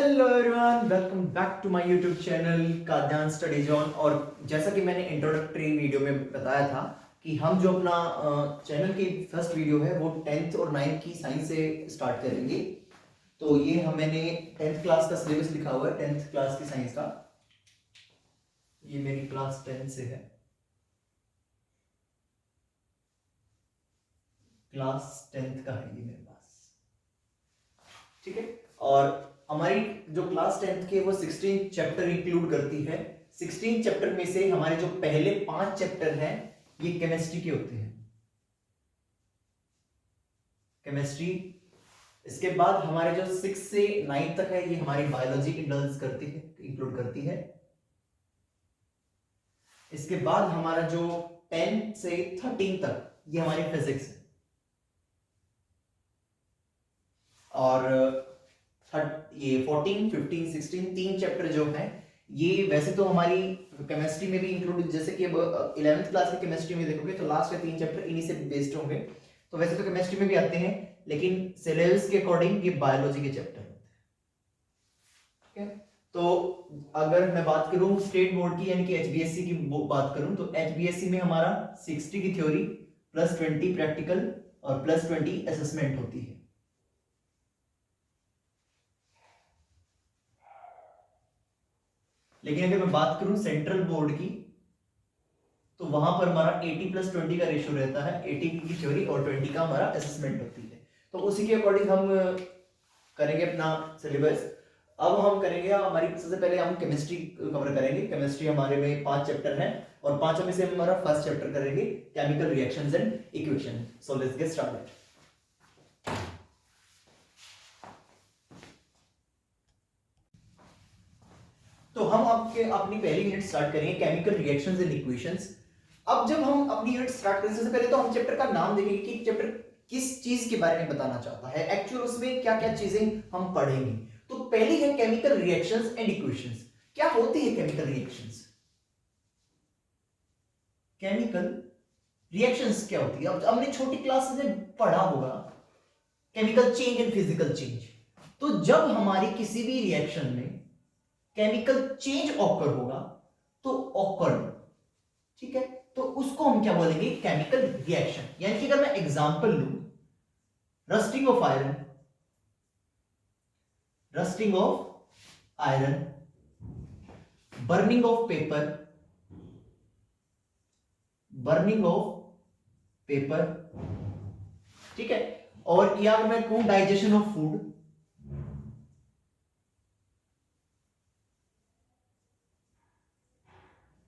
Hello everyone, welcome back to my YouTube channel Kadyan study zone. और जैसा कि मैंने इंट्रोडक्टरी वीडियो में बताया था कि हम जो अपना चैनल की फर्स्ट वीडियो है वो 10th और 9th की साइंस से स्टार्ट करेंगे। तो ये मैंने 10th क्लास का सिलेबस लिखा हुआ है, 10th क्लास की साइंस का। ये मेरी क्लास 10 से है, क्लास 10th का है ये मेरे पास, ठीक है। और हमारी जो क्लास 10th के वो 16 चैप्टर इंक्लूड करती है। 16 चैप्टर में से हमारे जो पहले 5 चैप्टर हैं ये केमिस्ट्री के होते हैं, केमिस्ट्री। इसके बाद हमारे जो 6 से 9 तक है ये हमारी बायोलॉजी इंडल्ज करती है, इंक्लूड करती है। इसके बाद हमारा जो 10 से 13 तक ये हमारी फिजिक्स है। और ये 14, 15, 16 तीन चैप्टर जो है ये वैसे तो हमारी केमिस्ट्री में भी इंक्लूड, जैसे कि अब 11th क्लास की केमिस्ट्री में देखोगे तो लास्ट के 3 चैप्टर इन्हीं से बेस्ड होंगे। तो वैसे तो केमिस्ट्री में भी आते हैं, लेकिन सिलेबस के अकॉर्डिंग ये बायोलॉजी के चैप्टर होते हैं, ठीक है। तो अगर मैं बात करूं स्टेट बोर्ड की यानी कि एचबीएससी की बात करूं तो एचबीएससी में हमारा 60 की थ्योरी प्लस 20 प्रैक्टिकल और प्लस 20 असेसमेंट होती है। लेकिन अगर मैं बात करूं सेंट्रल बोर्ड की तो वहां पर हमारा 80 प्लस 20 का रेशियो रहता है, 80 की थ्योरी और 20 का हमारा असेसमेंट होती है। तो उसी के अकॉर्डिंग हम करेंगे अपना सिलेबस। अब हम करेंगे, हमारी सबसे पहले हम केमिस्ट्री कवर करेंगे। केमिस्ट्री हमारे में 5 चैप्टर हैं और 5 में से हमारा फर्स्ट चैप्टर करेंगे chemical reactions and equation. So let's get started. तो हम अपनी पहली यूनिट स्टार्ट करेंगे केमिकल रिएक्शंस एंड इक्वेशंस। अब जब हम अपनी यूनिट स्टार्ट करें सबसे पहले तो हम चैप्टर का नाम देखेंगे कि चैप्टर किस चीज के बारे में बताना चाहता है, एक्चुअल उसमें क्या क्या चीजें हम पढ़ेंगे। तो पहली है केमिकल रिएक्शंस एंड इक्वेशंस। क्या होती है केमिकल रिएक्शंस? केमिकल रिएक्शंस क्या होती है? अब हमने छोटी क्लास में पढ़ा होगा chemical change and physical change. तो जब हमारी किसी भी रिएक्शन में केमिकल चेंज ऑकर होगा तो ऑकर्ड, ठीक है, तो उसको हम क्या बोलेंगे? Chemical reaction. यानी कि अगर मैं एग्जांपल लूं, rusting of iron, rusting of iron, burning of paper, burning of paper, ठीक है। और या मैं कहूं digestion of food,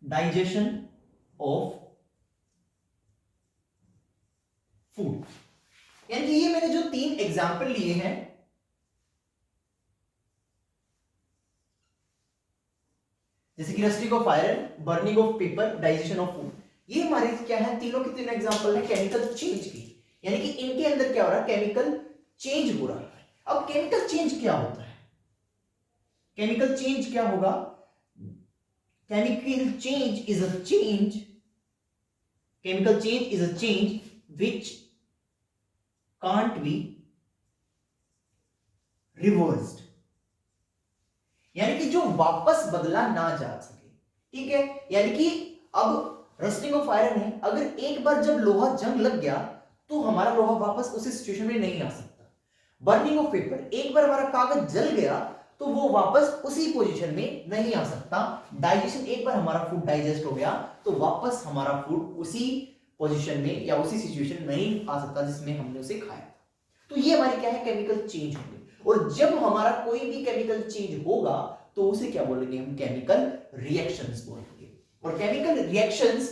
digestion of food. यानी कि ये मैंने जो 3 एग्जांपल लिए हैं, जैसे कि rusting of iron, burning of paper, digestion of food, ये हमारे क्या है? तीनों के तीनों एग्जांपल है केमिकल चेंज की। यानी कि इनके अंदर क्या हो रहा है? केमिकल चेंज हो रहा है। अब केमिकल चेंज क्या होता है? केमिकल चेंज क्या होगा? Chemical change is a change, chemical change is a change which can't be reversed. यानी कि जो वापस बदला ना जा सके, ठीक है। यानी कि अब रस्टिंग ऑफ आयरन है, अगर एक बार जब लोहा जंग लग गया तो हमारा लोहा वापस उसी सिचुएशन में नहीं आ सकता। बर्निंग ऑफ पेपर, एक बार हमारा कागज जल गया तो वो वापस उसी पोजीशन में नहीं आ सकता। डाइजेशन, एक बार हमारा फूड डाइजेस्ट हो गया तो वापस हमारा फूड उसी पोजीशन में या उसी सिचुएशन में नहीं आ सकता जिसमें हमने उसे खाया था। तो ये हमारी क्या है? केमिकल चेंज होंगे। और जब हमारा कोई भी केमिकल चेंज होगा तो उसे क्या बोलेंगे? हम केमिकल रिएक्शंस बोलेंगे। और केमिकल रिएक्शंस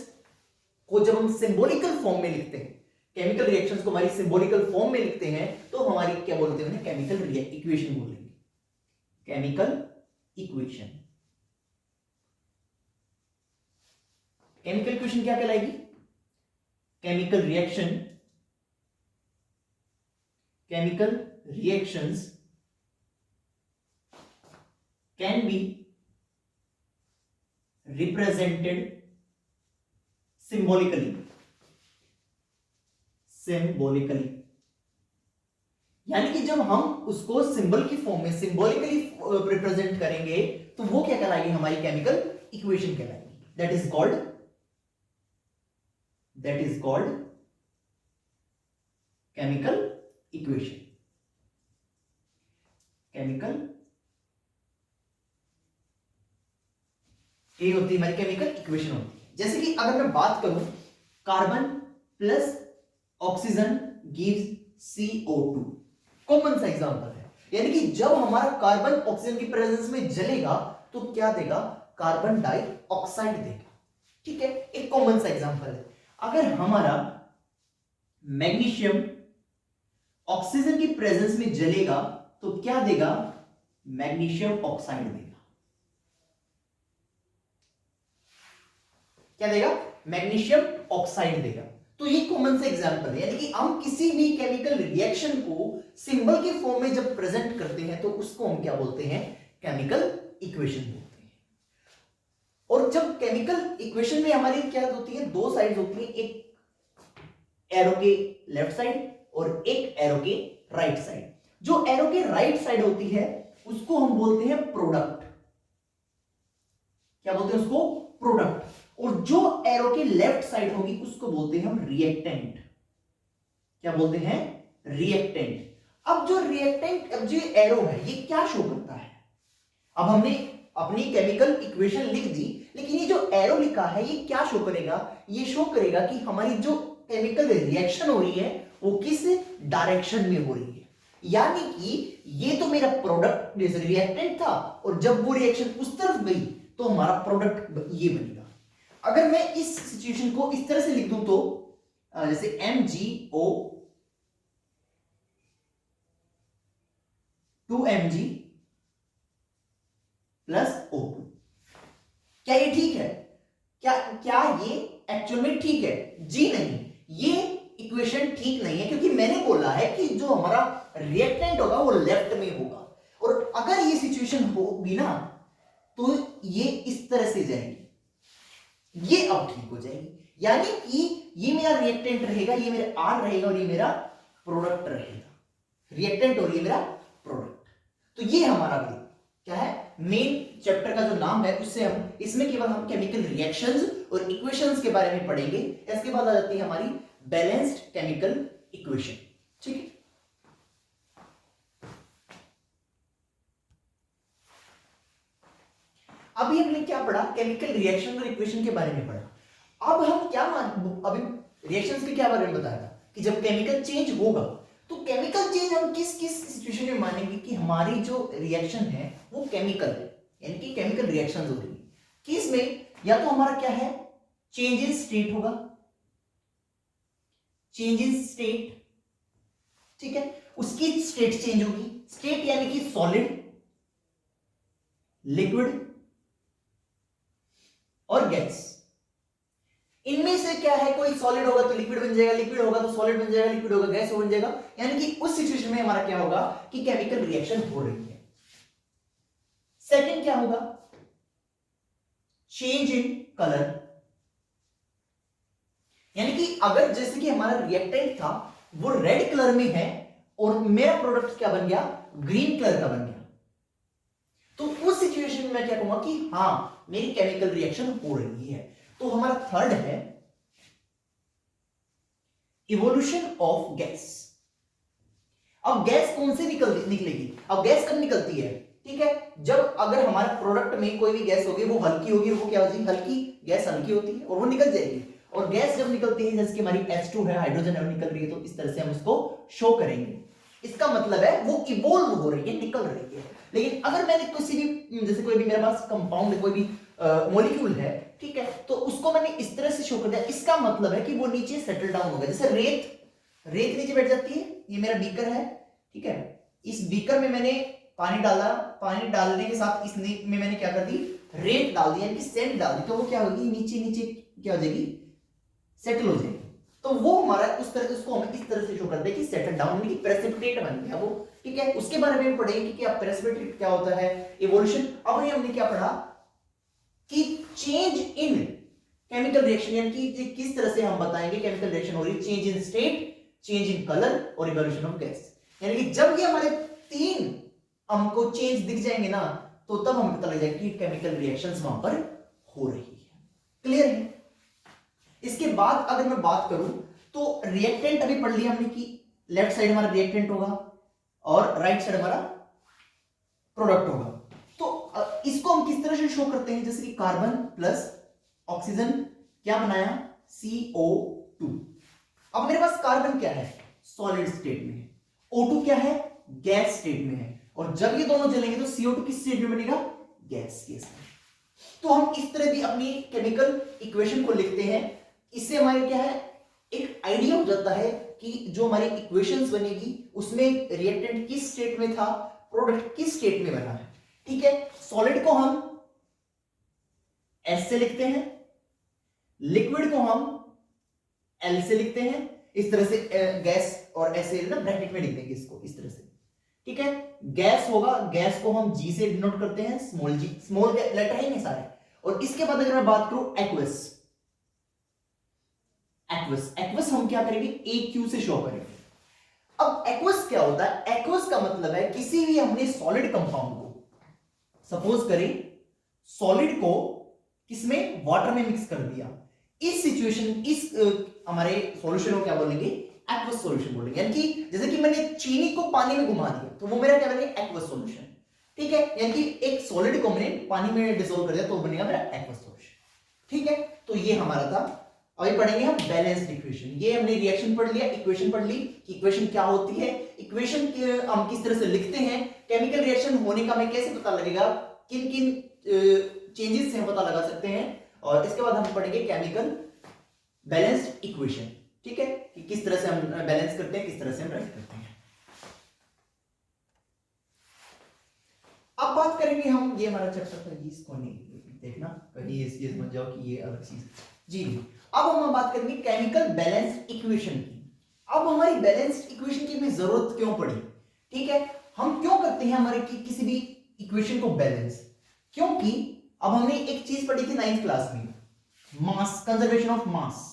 को जब हम सिंबॉलिकल फॉर्म में लिखते हैं, केमिकल रिएक्शंस को हमारी सिंबॉलिकल फॉर्म में लिखते हैं तो हमारी क्या बोलते हैं? केमिकल इक्वेशन बोलेंगे, केमिकल इक्वेशन। केमिकल इक्वेशन क्या कहलाएगी? Chemical reaction, chemical reactions can be represented symbolically, symbolically। यानी कि जब हम उसको सिंबल की फॉर्म में सिंबॉलिकली रिप्रेजेंट करेंगे तो वो क्या कहलाएगी, हमारी केमिकल इक्वेशन कहलाएगी। That is called chemical equation. ये होती है हमारी केमिकल इक्वेशन होती है। जैसे कि अगर मैं बात करूं, carbon plus oxygen gives CO2, common सा एग्जांपल है। यानी कि जब हमारा कार्बन ऑक्सीजन की प्रेजेंस में जलेगा तो क्या देगा, कार्बन डाइऑक्साइड देगा। ठीक है, एक कॉमन सा एग्जांपल है। अगर हमारा मैग्नीशियम ऑक्सीजन की प्रेजेंस में जलेगा तो क्या देगा, मैग्नीशियम ऑक्साइड देगा। क्या देगा, मैग्नीशियम ऑक्साइड देगा। तो ये कॉमन सा एग्जांपल है। यानी कि हम किसी भी केमिकल रिएक्शन को सिंबल के फॉर्म में जब प्रेजेंट करते हैं तो उसको हम क्या बोलते हैं, केमिकल इक्वेशन बोलते हैं। और जब केमिकल इक्वेशन में हमारी क्या होती है, दो साइड्स होती है, एक एरो के लेफ्ट साइड और एक एरो के राइट साइड। जो एरो के राइट साइड होती है उसको हम बोलते हैं प्रोडक्ट। क्या बोलते हैं उसको, प्रोडक्ट। और जो एरो के लेफ्ट साइड होगी उसको बोलते हैं हम रिएक्टेंट। क्या बोलते हैं, रिएक्टेंट। अब जो रिएक्टेंट, अब जो एरो है ये क्या शो करता है, अब हमने अपनी केमिकल इक्वेशन लिख दी, लेकिन ये जो एरो लिखा है ये क्या शो करेगा, ये शो करेगा कि हमारी जो केमिकल रिएक्शन हो रही है वो किस डायरेक्शन में हो रही है। यानी कि ये तो मेरा प्रोडक्ट जैसे रिएक्टेंट था और जब वो रिएक्शन उस तरफ गई तो हमारा प्रोडक्ट ये बनेगा। अगर मैं इस सिचुएशन को इस तरह से लिख दूं तो जैसे MgO 2Mg प्लस O2, क्या ये ठीक है, क्या ये एक्चुअल में ठीक है, जी नहीं, ये इक्वेशन ठीक नहीं है। क्योंकि मैंने बोला है कि जो हमारा रिएक्टेंट होगा वो लेफ्ट में होगा, और अगर ये सिचुएशन होगी ना तो ये इस तरह से जाएगी, ये अब ठीक हो जाएगी। यानी कि ये मेरा रिएक्टेंट रहेगा, ये मेरा R रहेगा और ये मेरा प्रोडक्ट रहेगा, रिएक्टेंट और ये मेरा प्रोडक्ट। तो ये हमारा क्या है, मेन चैप्टर का जो नाम है उससे हम इसमें केवल हम केमिकल रिएक्शंस और इक्वेशंस के बारे में पढ़ेंगे। इसके बाद आ जाती है हमारी बैलेंस्ड केमिकल इक्वेशन। ठीक है, अभी हमने क्या पढ़ा, केमिकल रिएक्शन और इक्वेशन के बारे में पढ़ा। अब हम क्या अभी रिएक्शंस के क्या बारे में बताया था कि जब केमिकल चेंज होगा तो केमिकल चेंज हम किस किस सिचुएशन में मानेंगे कि हमारी जो रिएक्शन है वो केमिकल है, यानी कि केमिकल रिएक्शंस हो रही है। किस में, या तो हमारा क्या है, चेंज इन स्टेट होगा, चेंज इन स्टेट। ठीक है, उसकी स्टेट चेंज होगी, स्टेट यानी कि सॉलिड, लिक्विड और गैस। इनमें से क्या है, कोई सॉलिड होगा तो लिक्विड बन जाएगा, लिक्विड होगा तो सॉलिड बन जाएगा, लिक्विड होगा गैस बन जाएगा। यानी कि उस सिचुएशन में हमारा क्या होगा कि केमिकल रिएक्शन हो रही है। सेकंड क्या होगा, चेंज इन कलर। यानी कि अगर जैसे कि हमारा रिएक्टेंट था वो रेड कलर में है और मेरा प्रोडक्ट क्या बन गया, ग्रीन कलर का बन गया, तो उस सिचुएशन में मैं क्या कहूंगा कि हां मेरी केमिकल रिएक्शन हो रही है। तो हमारा थर्ड है इवोल्यूशन ऑफ गैस। अब गैस कौन से निकलेगी, अब गैस कब निकलती है, ठीक है, जब अगर हमारे प्रोडक्ट में कोई भी गैस होगी वो हल्की होगी, वो क्या होगी, हल्की गैस हल्की होती है और वो निकल जाएगी। और गैस जब निकलती है, जैसे कि हमारी H2 है, हाइड्रोजन है, निकल रही है, तो इस तरह से हम उसको शो करेंगे। इसका मतलब है वो इवोल्व हो रही है, निकल रही है। लेकिन अगर मैंने किसी भी, जैसे कोई भी मेरे पास कंपाउंड, कोई भी मॉलिक्यूल है, ठीक है, तो उसको मैंने इस तरह से शो कर दिया, इसका मतलब है कि वो नीचे सेटल डाउन होगा। जैसे रेत नीचे बैठ जाती है, ये मेरा बीकर है, ठीक है, इस बीकर में मैंने पानी डाला, पानी डालने के साथ इसमें मैंने क्या कर दी, रेत डाल दी, यानी कि सेंट डाल दी, तो वो क्या होगी, नीचे नीचे क्या हो जाएगी, सेटल हो जाएगी। तो वो हमारा उस तरह, उसको हम इस तरह से शो करते हैं कि सेटल डाउन, यानी कि प्रेसिपिटेट बन गया वो। ठीक है, उसके बारे में पढ़ेंगे कि अब प्रेसिपिटेट क्या होता है, इवोल्यूशन। अब हमने क्या पढ़ा कि चेंज इन केमिकल रिएक्शन, यानी कि किस तरह से हम बताएंगे केमिकल रिएक्शन हो रही है, change in state, change in colour और इवोल्यूशन ऑफ गैस। यानी कि जब ये हमारे 3 हमको चेंज दिख जाएंगे ना, तो तब हमें पता लग जाएगा कि केमिकल रिएक्शंस वहां पर हो रही है। क्लियर है? इसके बाद अगर मैं बात करूं तो रिएक्टेंट अभी पढ़ लिया हमने कि लेफ्ट साइड हमारा रिएक्टेंट होगा और राइट साइड हमारा प्रोडक्ट होगा। तो इसको हम किस तरह से शो करते हैं, जैसे कि कार्बन प्लस ऑक्सीजन क्या बनाया, CO2। अब मेरे पास कार्बन क्या है, सॉलिड स्टेट में है, O2 क्या है, गैस स्टेट में है, और जब ये दोनों जलेंगे तो CO2 किस स्टेट में बनेगा, गैस केस में। तो हम इस तरह भी अपनी केमिकल इक्वेशन को लिखते हैं। इससे हमारे क्या है, एक आइडिया हो जाता है कि जो हमारी इक्वेशंस बनेगी उसमें रिएक्टेंट किस स्टेट में था, प्रोडक्ट किस स्टेट में बना है। ठीक है, सॉलिड को हम S से लिखते हैं, लिक्विड को हम L से लिखते हैं, इस तरह से गैस और ऐसे ना ब्रैकेट में लिख देंगे इसको इस तरह से। ठीक है, गैस होगा, गैस को हम G से डिनोट करते हैं, स्मॉल g, स्मॉल लेटर है नहीं सारे। और इसके बाद अगर मैं बात करूं एक्वस, एक्वस एक्वस हम क्या करेंगे, AQ से शो करेंगे। अब एक्वस क्या होता है, एक्वस का मतलब है किसी भी हमने सॉलिड कंपाउंड को, सपोज करें सॉलिड को किसमें, वाटर में मिक्स कर दिया, इस सिचुएशन, इस हमारे सॉल्यूशन को क्या बोलेंगे, एक्वस सॉल्यूशन बोलेंगे। यानी कि जैसे कि मैंने चीनी को पानी में घुमा दिया तो वो मेरा क्या बनेगा, एक्वस सॉल्यूशन। ठीक है, यानी कि एक सॉलिड को मैंने पानी में डिसॉल्व कर दिया तो बनेगा मेरा एक्वस सॉल्यूशन। ठीक है, तो ये हमारा था। अभी पढ़ेंगे हम बैलेंस्ड इक्वेशन। ये हमने रिएक्शन पढ़ लिया, इक्वेशन पढ़ ली कि इक्वेशन क्या होती है, इक्वेशन हम किस तरह से लिखते हैं, केमिकल रिएक्शन होने का हमें कैसे पता लगेगा, किन किन चेंजेस से हम पता लगा सकते हैं, और इसके बाद हम पढ़ेंगे केमिकल बैलेंस्ड इक्वेशन। ठीक है, कि किस तरह से हम बैलेंस करते हैं, किस तरह से हम राइट करते हैं। अब बात करेंगे हम, ये हमारा चैप्टर था, इसको नहीं देखना कहीं ये समझ जाओ कि ये अलग चीज जी। अब हम बात करेंगे केमिकल बैलेंस्ड इक्वेशन की। अब हमारी बैलेंस्ड इक्वेशन की हमें जरूरत क्यों पड़ी, ठीक है, हम क्यों करते हैं हमारे किसी भी इक्वेशन को बैलेंस, क्योंकि अब हमने एक चीज पढ़ी थी 9th क्लास में, मास, कंजर्वेशन ऑफ मास।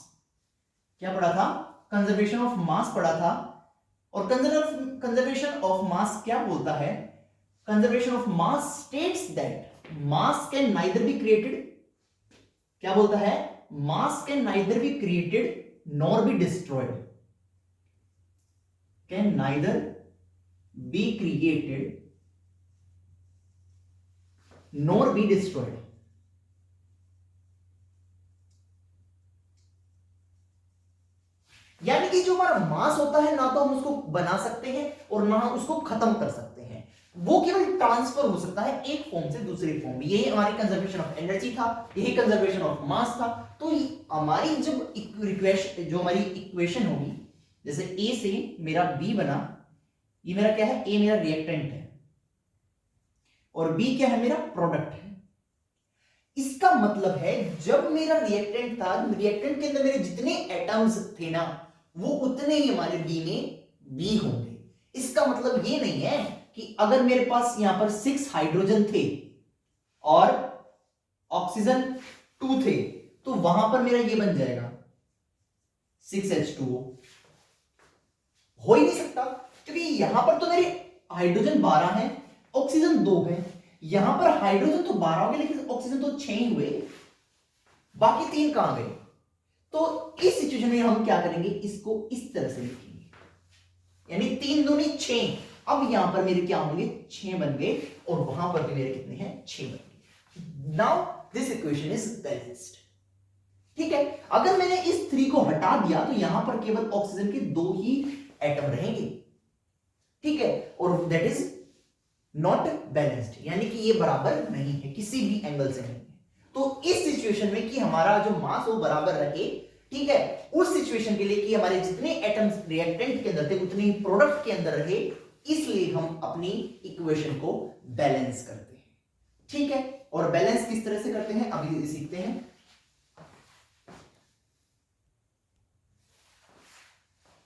क्या पढ़ा था, कंजर्वेशन ऑफ मास पढ़ा था। और कंजर्वेशन ऑफ मास क्या बोलता है, conservation of mass states that mass can neither be created, क्या बोलता है, मास can neither be created nor be destroyed, can neither be created nor be destroyed. यानी कि जो हमारा मास होता है ना तो हम उसको बना सकते हैं और ना हम उसको खत्म कर सकते हैं, वो केवल ट्रांसफर हो सकता है एक फॉर्म से दूसरे फॉर्म में। यही हमारी कंजर्वेशन ऑफ एनर्जी था, यही कंजर्वेशन ऑफ मास था। तो हमारी जब इक्वेशन, जो हमारी इक्वेशन होगी, जैसे ए से मेरा बी बना, ये मेरा क्या है, ए मेरा रिएक्टेंट है और बी क्या है, मेरा प्रोडक्ट है। इसका मतलब है जब मेरा रिएक्टेंट था, रिएक्टेंट के अंदर मेरे जितने एटम्स थे ना, वो उतने ही हमारे बी में बी होंगे। इसका मतलब ये नहीं है कि अगर मेरे पास यहां पर 6 हाइड्रोजन थे और ऑक्सीजन 2 थे तो वहां पर मेरा ये बन जाएगा 6H2O। हो ही नहीं सकता, क्योंकि यहां पर तो मेरे हाइड्रोजन 12 है, ऑक्सीजन 2 है। यहां पर हाइड्रोजन तो 12 हो गए लेकिन ऑक्सीजन तो 6 ही हुए, बाकी 3 कहां गए। तो इस सिचुएशन में हम क्या करेंगे, इसको इस तरह से लिखेंगे, यानी 3 दूनी 6। अब यहां पर मेरे क्या होंगे, 6 बन गए और वहां पर भी मेरे कितने हैं, 6 बन गए। Now this equation is balanced. ठीक है, अगर मैंने इस 3 को हटा दिया तो यहां पर केवल ऑक्सीजन के 2 ही एटम रहेंगे। ठीक है, और दैट इज नॉट बैलेंस्ड, यानी कि ये बराबर नहीं है, किसी भी एंगल से नहीं है। तो इस सिचुएशन में कि हमारा जो मास वो बराबर रहे, ठीक है, उस सिचुएशन के लिए कि हमारे जितने एटम्स रिएक्टेंट के अंदर थे उतने ही प्रोडक्ट के अंदर रहे, इसलिए हम अपनी इक्वेशन को बैलेंस करते हैं। ठीक है, और बैलेंस किस तरह से करते हैं अभी सीखते हैं।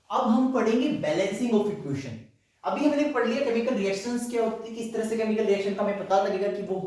अब हम पढ़ेंगे बैलेंसिंग ऑफ इक्वेशन। अभी हमने पढ़ लिया केमिकल रिएक्शंस क्या होती है, किस तरह से केमिकल रिएक्शन का हमें पता लगेगा कि वो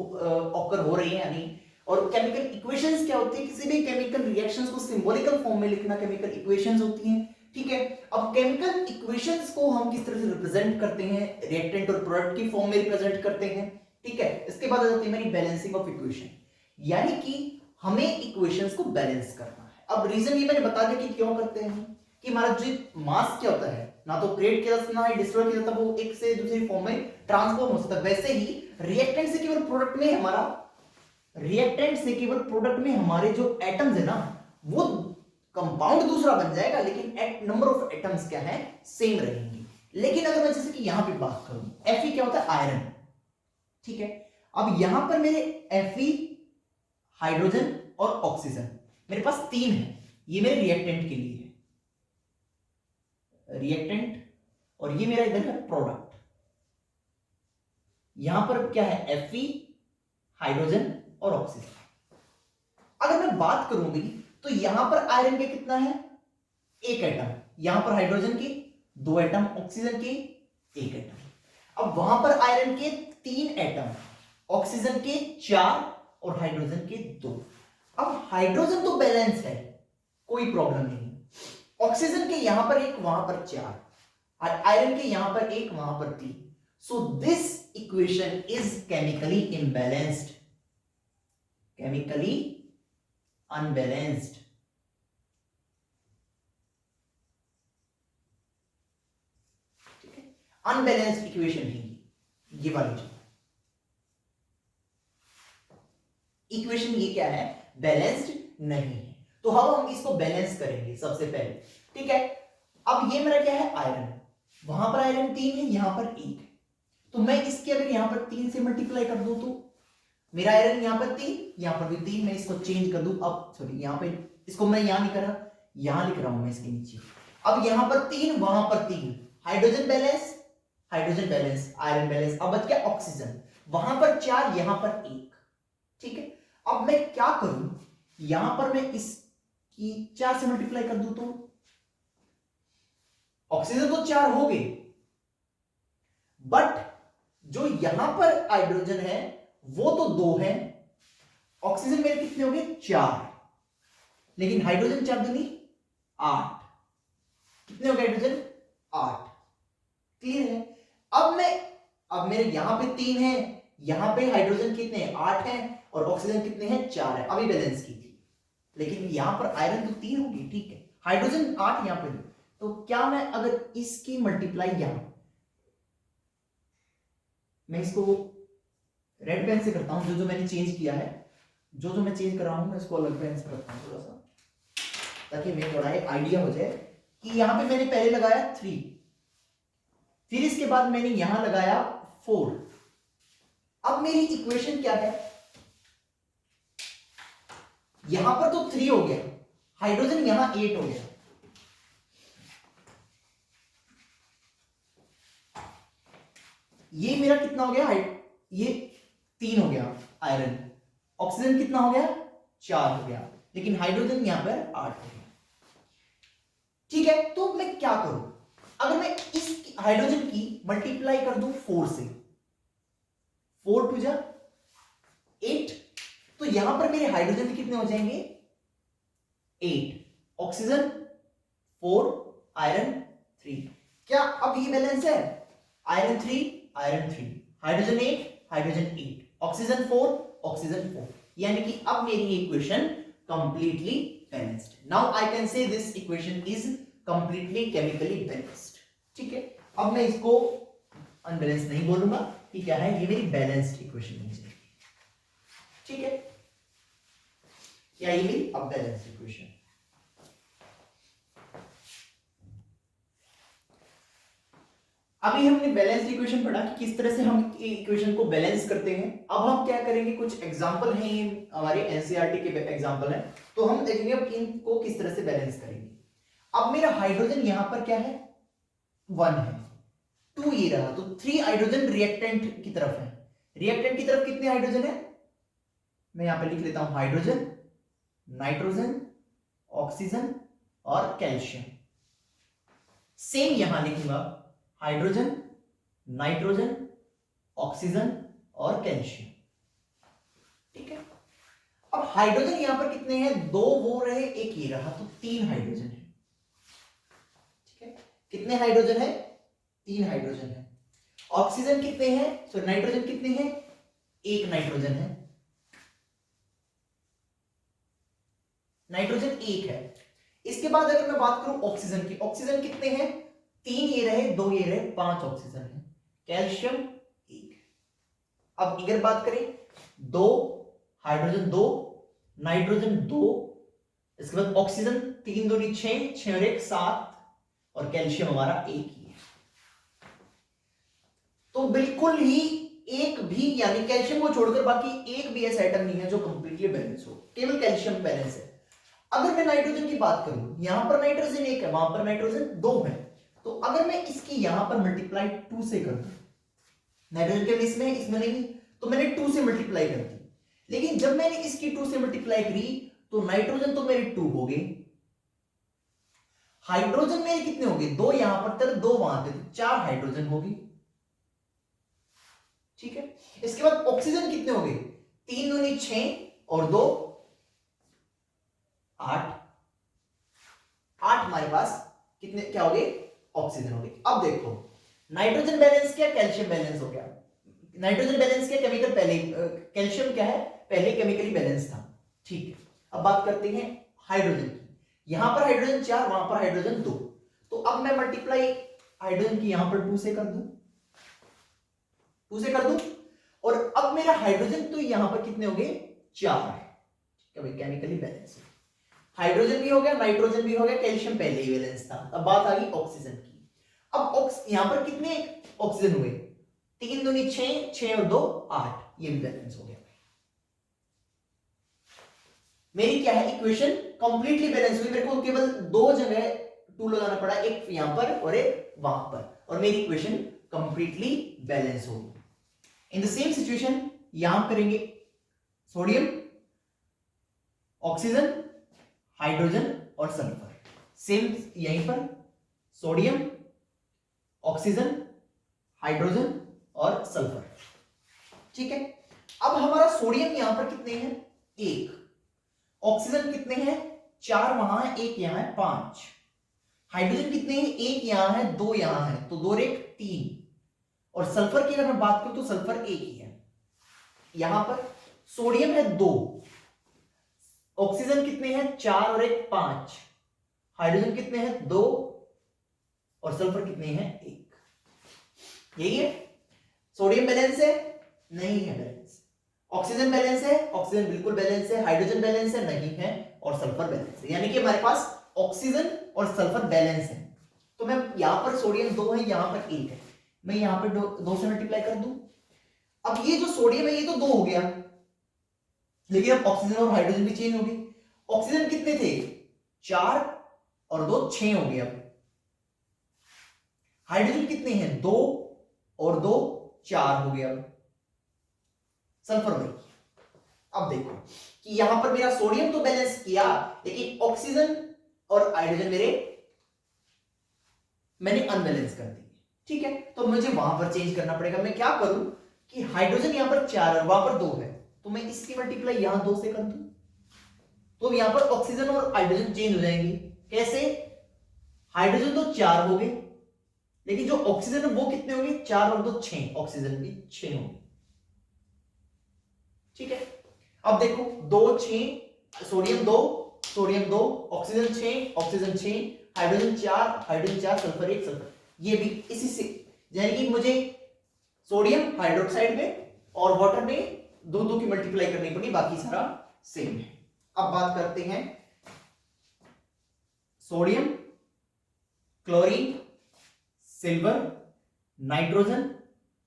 ऑकर हो रही है या नहीं, और केमिकल इक्वेशंस क्या होती है, किसी भी केमिकल रिएक्शंस को सिंबॉलिकल फॉर्म में लिखना केमिकल इक्वेशंस होती हैं। ठीक है। अब केमिकल इक्वेशंस को हम किस तरह से रिप्रेजेंट करते हैं, रिएक्टेंट और प्रोडक्ट की फॉर्म में रिप्रेजेंट करते हैं, ठीक है। इसके बाद आ जाती है मेरी बैलेंसिंग ऑफ इक्वेशन, यानी कि हमें इक्वेशंस को बैलेंस करना है। अब रीजन ये मैंने बता दिया कि क्यों करते हैं, कि हमारा जो मास क्या होता है, ना तो क्रिएट किया जाता, ना ही डिस्ट्रॉय किया जाता, वो एक से दूसरी फॉर्म में ट्रांसफॉर्म हो सकता है। वैसे ही रिएक्टेंट से केवल प्रोडक्ट में हमारा, रिएक्टेंट से केवल प्रोडक्ट में हमारे जो एटम्स है ना, वो कंपाउंड दूसरा बन जाएगा, लेकिन नंबर ऑफ एटम्स क्या है, सेम रहेंगे। लेकिन अगर मैं जैसे कि यहां पे बात करूं, Fe क्या होता है, आयरन, ठीक है। अब यहां पर मेरे Fe, हाइड्रोजन और ऑक्सीजन मेरे पास तीन है, ये मेरे रिएक्टेंट के लिए है, रिएक्टेंट, और ये मेरा इधर है प्रोडक्ट। यहां पर क्या है, Fe, हाइड्रोजन और ऑक्सीजन। अगर मैं बात करूं भी तो यहां पर आयरन के कितना है, एक एटम, यहां पर हाइड्रोजन की दो एटम, ऑक्सीजन की एक एटम। अब वहां पर आयरन के तीन एटम, ऑक्सीजन के चार और हाइड्रोजन के दो। अब हाइड्रोजन तो बैलेंस है, कोई प्रॉब्लम नहीं। ऑक्सीजन के यहां पर एक, वहां पर चार, और आयरन के यहां पर एक, वहां पर तीन। So this equation is chemically imbalanced, chemically unbalanced. ठीक है, अनबैलेंस्ड इक्वेशन है ये वाली जो इक्वेशन, ये क्या है, बैलेंस्ड नहीं है। तो हम इसको बैलेंस करेंगे सबसे पहले, ठीक है। अब ये मेरा क्या है, आयरन, वहां पर आयरन तीन है, यहां पर एक है, तो मैं इसके अगर यहां पर तीन से मल्टीप्लाई कर दूं तो मेरा आयरन यहां पर तीन, यहां पर भी तीन, मैं इसको चेंज कर दूं, अब सॉरी यहां पे, इसको मैं यहां नहीं कर रहा, यहां लिख रहा हूं मैं इसके नीचे। अब यहां पर तीन, वहां पर तीन, hydrogen balance, hydrogen balance, iron balance. अब बच गया ऑक्सीजन, वहां पर चार, यहां पर एक, ठीक है। अब मैं क्या करूं, यहां पर मैं इसकी चार से मल्टीप्लाई कर दूं तो ऑक्सीजन तो चार हो गए, बट जो यहां पर हाइड्रोजन है वो तो दो है, ऑक्सीजन मेरे कितने हो गए, चार, लेकिन हाइड्रोजन चार दूनी आठ, कितने हो गए हाइड्रोजन, आठ। क्लियर है। अब मेरे यहां पे तीन है, यहां पे हाइड्रोजन कितने हैं, आठ है, और ऑक्सीजन कितने हैं, चार है, अभी बैलेंस की थी। लेकिन यहां पर आयरन तो तीन होगी, ठीक है, हाइड्रोजन आठ यहां पे, तो क्या मैं अगर इसकी मल्टीप्लाई यहां, मैं इसको रेड पेन से करता हूं, जो मैंने चेंज किया है, जो मैं चेंज कर रहा हूं, मैं इसको अलग पेन से करता हूं थोड़ा सा, ताकि मेरे थोड़ा एक आइडिया हो जाए कि यहां पे मैंने पहले लगाया थ्री, फिर इसके बाद मैंने यहां लगाया फोर। अब मेरी इक्वेशन क्या है, यहां पर तो थ्री हो गया, हाइड्रोजन यहां एट हो गया, ये मेरा कितना हो गया, ये तीन हो गया आयरन, ऑक्सीजन कितना हो गया, चार हो गया, लेकिन हाइड्रोजन यहां पर आठ हो गया, ठीक है। तो मैं क्या करूं, अगर मैं इस हाइड्रोजन की मल्टीप्लाई कर दूं फोर से, फोर टू जा एट, तो यहां पर मेरे हाइड्रोजन के कितने हो जाएंगे, eight, oxygen four, iron three. क्या अब ये बैलेंस है, iron three, iron three, hydrogen eight, hydrogen eight, oxygen four, oxygen four, यानी कि अब मेरी equation completely balanced. Now I can say this equation is completely chemically balanced, ठीक है। अब मैं इसको अनबैलेंस्ड नहीं बोलूंगा, कि क्या है, ये मेरी बैलेंस्ड इक्वेशन हो जाएगी, ठीक है। क्या ये मेरी अब बैलेंस्ड इक्वेशन। अभी हमने बैलेंस इक्वेशन पढ़ा कि किस तरह से हम इक्वेशन को बैलेंस करते हैं। अब हम क्या करेंगे, कुछ एग्जांपल हैं, ये हमारे एनसीईआरटी के एग्जांपल हैं, तो हम देखेंगे अब इनको किस तरह से बैलेंस करेंगे। अब मेरा हाइड्रोजन यहां पर क्या है, वन है, टू ये रहा, तो थ्री हाइड्रोजन रिएक्टेंट की तरफ है, रिएक्टेंट की तरफ कितने हाइड्रोजन है, मैं यहां पर लिख लेता हूं, हाइड्रोजन, नाइट्रोजन, ऑक्सीजन और कैल्शियम। सेम यहां लिखूंगा, हाइड्रोजन, नाइट्रोजन, ऑक्सीजन और कैल्शियम, ठीक है। अब हाइड्रोजन यहां पर कितने हैं, दो वो रहे, एक ये रहा, तो तीन हाइड्रोजन है, कितने हाइड्रोजन है? 3 हाइड्रोजन है। ऑक्सीजन कितने हैं? सॉरी नाइट्रोजन कितने हैं? 1 नाइट्रोजन है। नाइट्रोजन 1 है। इसके बाद अगर मैं बात करूं ऑक्सीजन की, ऑक्सीजन कितने हैं? 3 ये रहे, 2 ये रहे, 5 ऑक्सीजन है। कैल्शियम 1। अब अगर बात करें 2 हाइड्रोजन 2 नाइट्रोजन 2, इसके बाद ऑक्सीजन 3 2 6 6 और 1 7 और कैल्शियम हमारा 1 ही है। तो बिल्कुल ही एक भी, यानी कैल्शियम को छोड़कर बाकी एक भी ऐसा आइटम नहीं है जो कंप्लीटली बैलेंस हो, केवल कैल्शियम बैलेंस है। अगर मैं नाइट्रोजन की बात करूं, यहां पर नाइट्रोजन 1 है, वहां पर नाइट्रोजन 2 है, तो अगर मैं इसकी यहां पर मल्टीप्लाई 2 से कर दूं, नाइट्रोजन केवल इसमें नहीं, तो मैंने 2 से मल्टीप्लाई कर दी। लेकिन जब मैंने इसकी 2 से मल्टीप्लाई करी तो नाइट्रोजन तो मेरे 2 हो गए, हाइड्रोजन मेरे कितने हो गए? 2 यहां पर थे, 2 वहां थे, तो 4 हाइड्रोजन होगी। ठीक है। इसके बाद ऑक्सीजन कितने हो गए? 3 दूनी 6 और 2 8 8 हमारे पास कितने क्या हो गए? ऑक्सीजन हो गए। अब देखो नाइट्रोजन बैलेंस क्या, कैल्शियम बैलेंस हो गया। नाइट्रोजन बैलेंस क्या, केमिकल पहले, कैल्शियम क्या है, पहले केमिकली बैलेंस था। ठीक है। अब बात करते हैं हाइड्रोजन की। यहां पर हाइड्रोजन 4, वहां पर हाइड्रोजन 2, तो अब मैं मल्टीप्लाई हाइड्रोजन की यहां पर 2 से कर दूं, 2 से कर दूं, और अब मेरा हाइड्रोजन तो यहां पर कितने हो गए? 4 है। केमिकली बैलेंस है। हाइड्रोजन भी हो गया, नाइट्रोजन भी हो गया, कैल्शियम पहले ही बैलेंस था। अब बात आ गई ऑक्सीजन की। अब यहां पर कितने ऑक्सीजन हुए? 3 दूनी 6 6 और 2 8, ये भी बैलेंस हो गया। मेरी क्या है इक्वेशन? कंप्लीटली बैलेंस हुई। मेरे को केवल 2 जगह 2 लगाना पड़ा, एक यहां पर और एक वहां पर, और मेरी इक्वेशन कंप्लीटली बैलेंस होगी। इन द सेम सिचुएशन यहां करेंगे सोडियम, ऑक्सीजन, हाइड्रोजन और सल्फर। सेम यहीं पर सोडियम, ऑक्सीजन, हाइड्रोजन और सल्फर। ठीक है। अब हमारा सोडियम यहां पर कितने हैं? 1। ऑक्सीजन कितने हैं? 4 वहां है, 1 यहां है, 5। हाइड्रोजन कितने हैं? 1 यहां है, 2 यहां है, तो 2 और 1 3। और सल्फर की अगर मैं बात करूं तो सल्फर 1 ही है। यहां पर सोडियम है 2, ऑक्सीजन कितने हैं? 4 और 1 5, हाइड्रोजन कितने हैं? 2 और सल्फर कितने हैं? 1। यही है। सोडियम बैलेंस है? नहीं है बैलेंस। ऑक्सीजन बैलेंस है? ऑक्सीजन बिल्कुल बैलेंस है। हाइड्रोजन बैलेंस है? नहीं है। और सल्फर बैलेंस है, यानी कि हमारे पास ऑक्सीजन और सल्फर बैलेंस है। तो मैं यहां पर सोडियम 2 है, यहां पर 1 है, मैं यहां पर 2 से मल्टीप्लाई कर दूं। अब ये जो सोडियम है ये तो 2 हो गया, लेकिन अब ऑक्सीजन और हाइड्रोजन भी चेंज हो गई। ऑक्सीजन कितने थे? 4 और 2 6 हो गए। अब हाइड्रोजन कितने हैं? 2 और 2 4 हो गया। अब सल्फर नहीं। अब देखो कि यहां पर मेरा सोडियम तो बैलेंस किया, लेकिन ऑक्सीजन और हाइड्रोजन मेरे मैंने अनबैलेंस कर दिए। ठीक है। तो मुझे वहां पर चेंज करना पड़ेगा। मैं क्या करूं कि हाइड्रोजन यहां पर 4 और वहां पर 2 है, तो मैं इसकी मल्टीप्लाई यहां 2 से कर दूं, तो यहां पर ऑक्सीजन और हाइड्रोजन चेंज हो जाएंगे। कैसे? हाइड्रोजन तो 4 हो गए, लेकिन जो ऑक्सीजन है वो कितने होंगे? 4 और 2 6, ऑक्सीजन भी 6 होंगे। ठीक है। अब देखो 2 6, sodium 2 sodium 2, oxygen 6 oxygen 6, hydrogen 4 hydrogen 4, sulphur 1 sulphur. ये भी इसी से, यानी कि मुझे सोडियम हाइड्रोक्साइड में और वाटर में 2 की मल्टीप्लाई करनी पड़ी, बाकी सारा सेम है। अब बात करते हैं sodium, chlorine, silver, nitrogen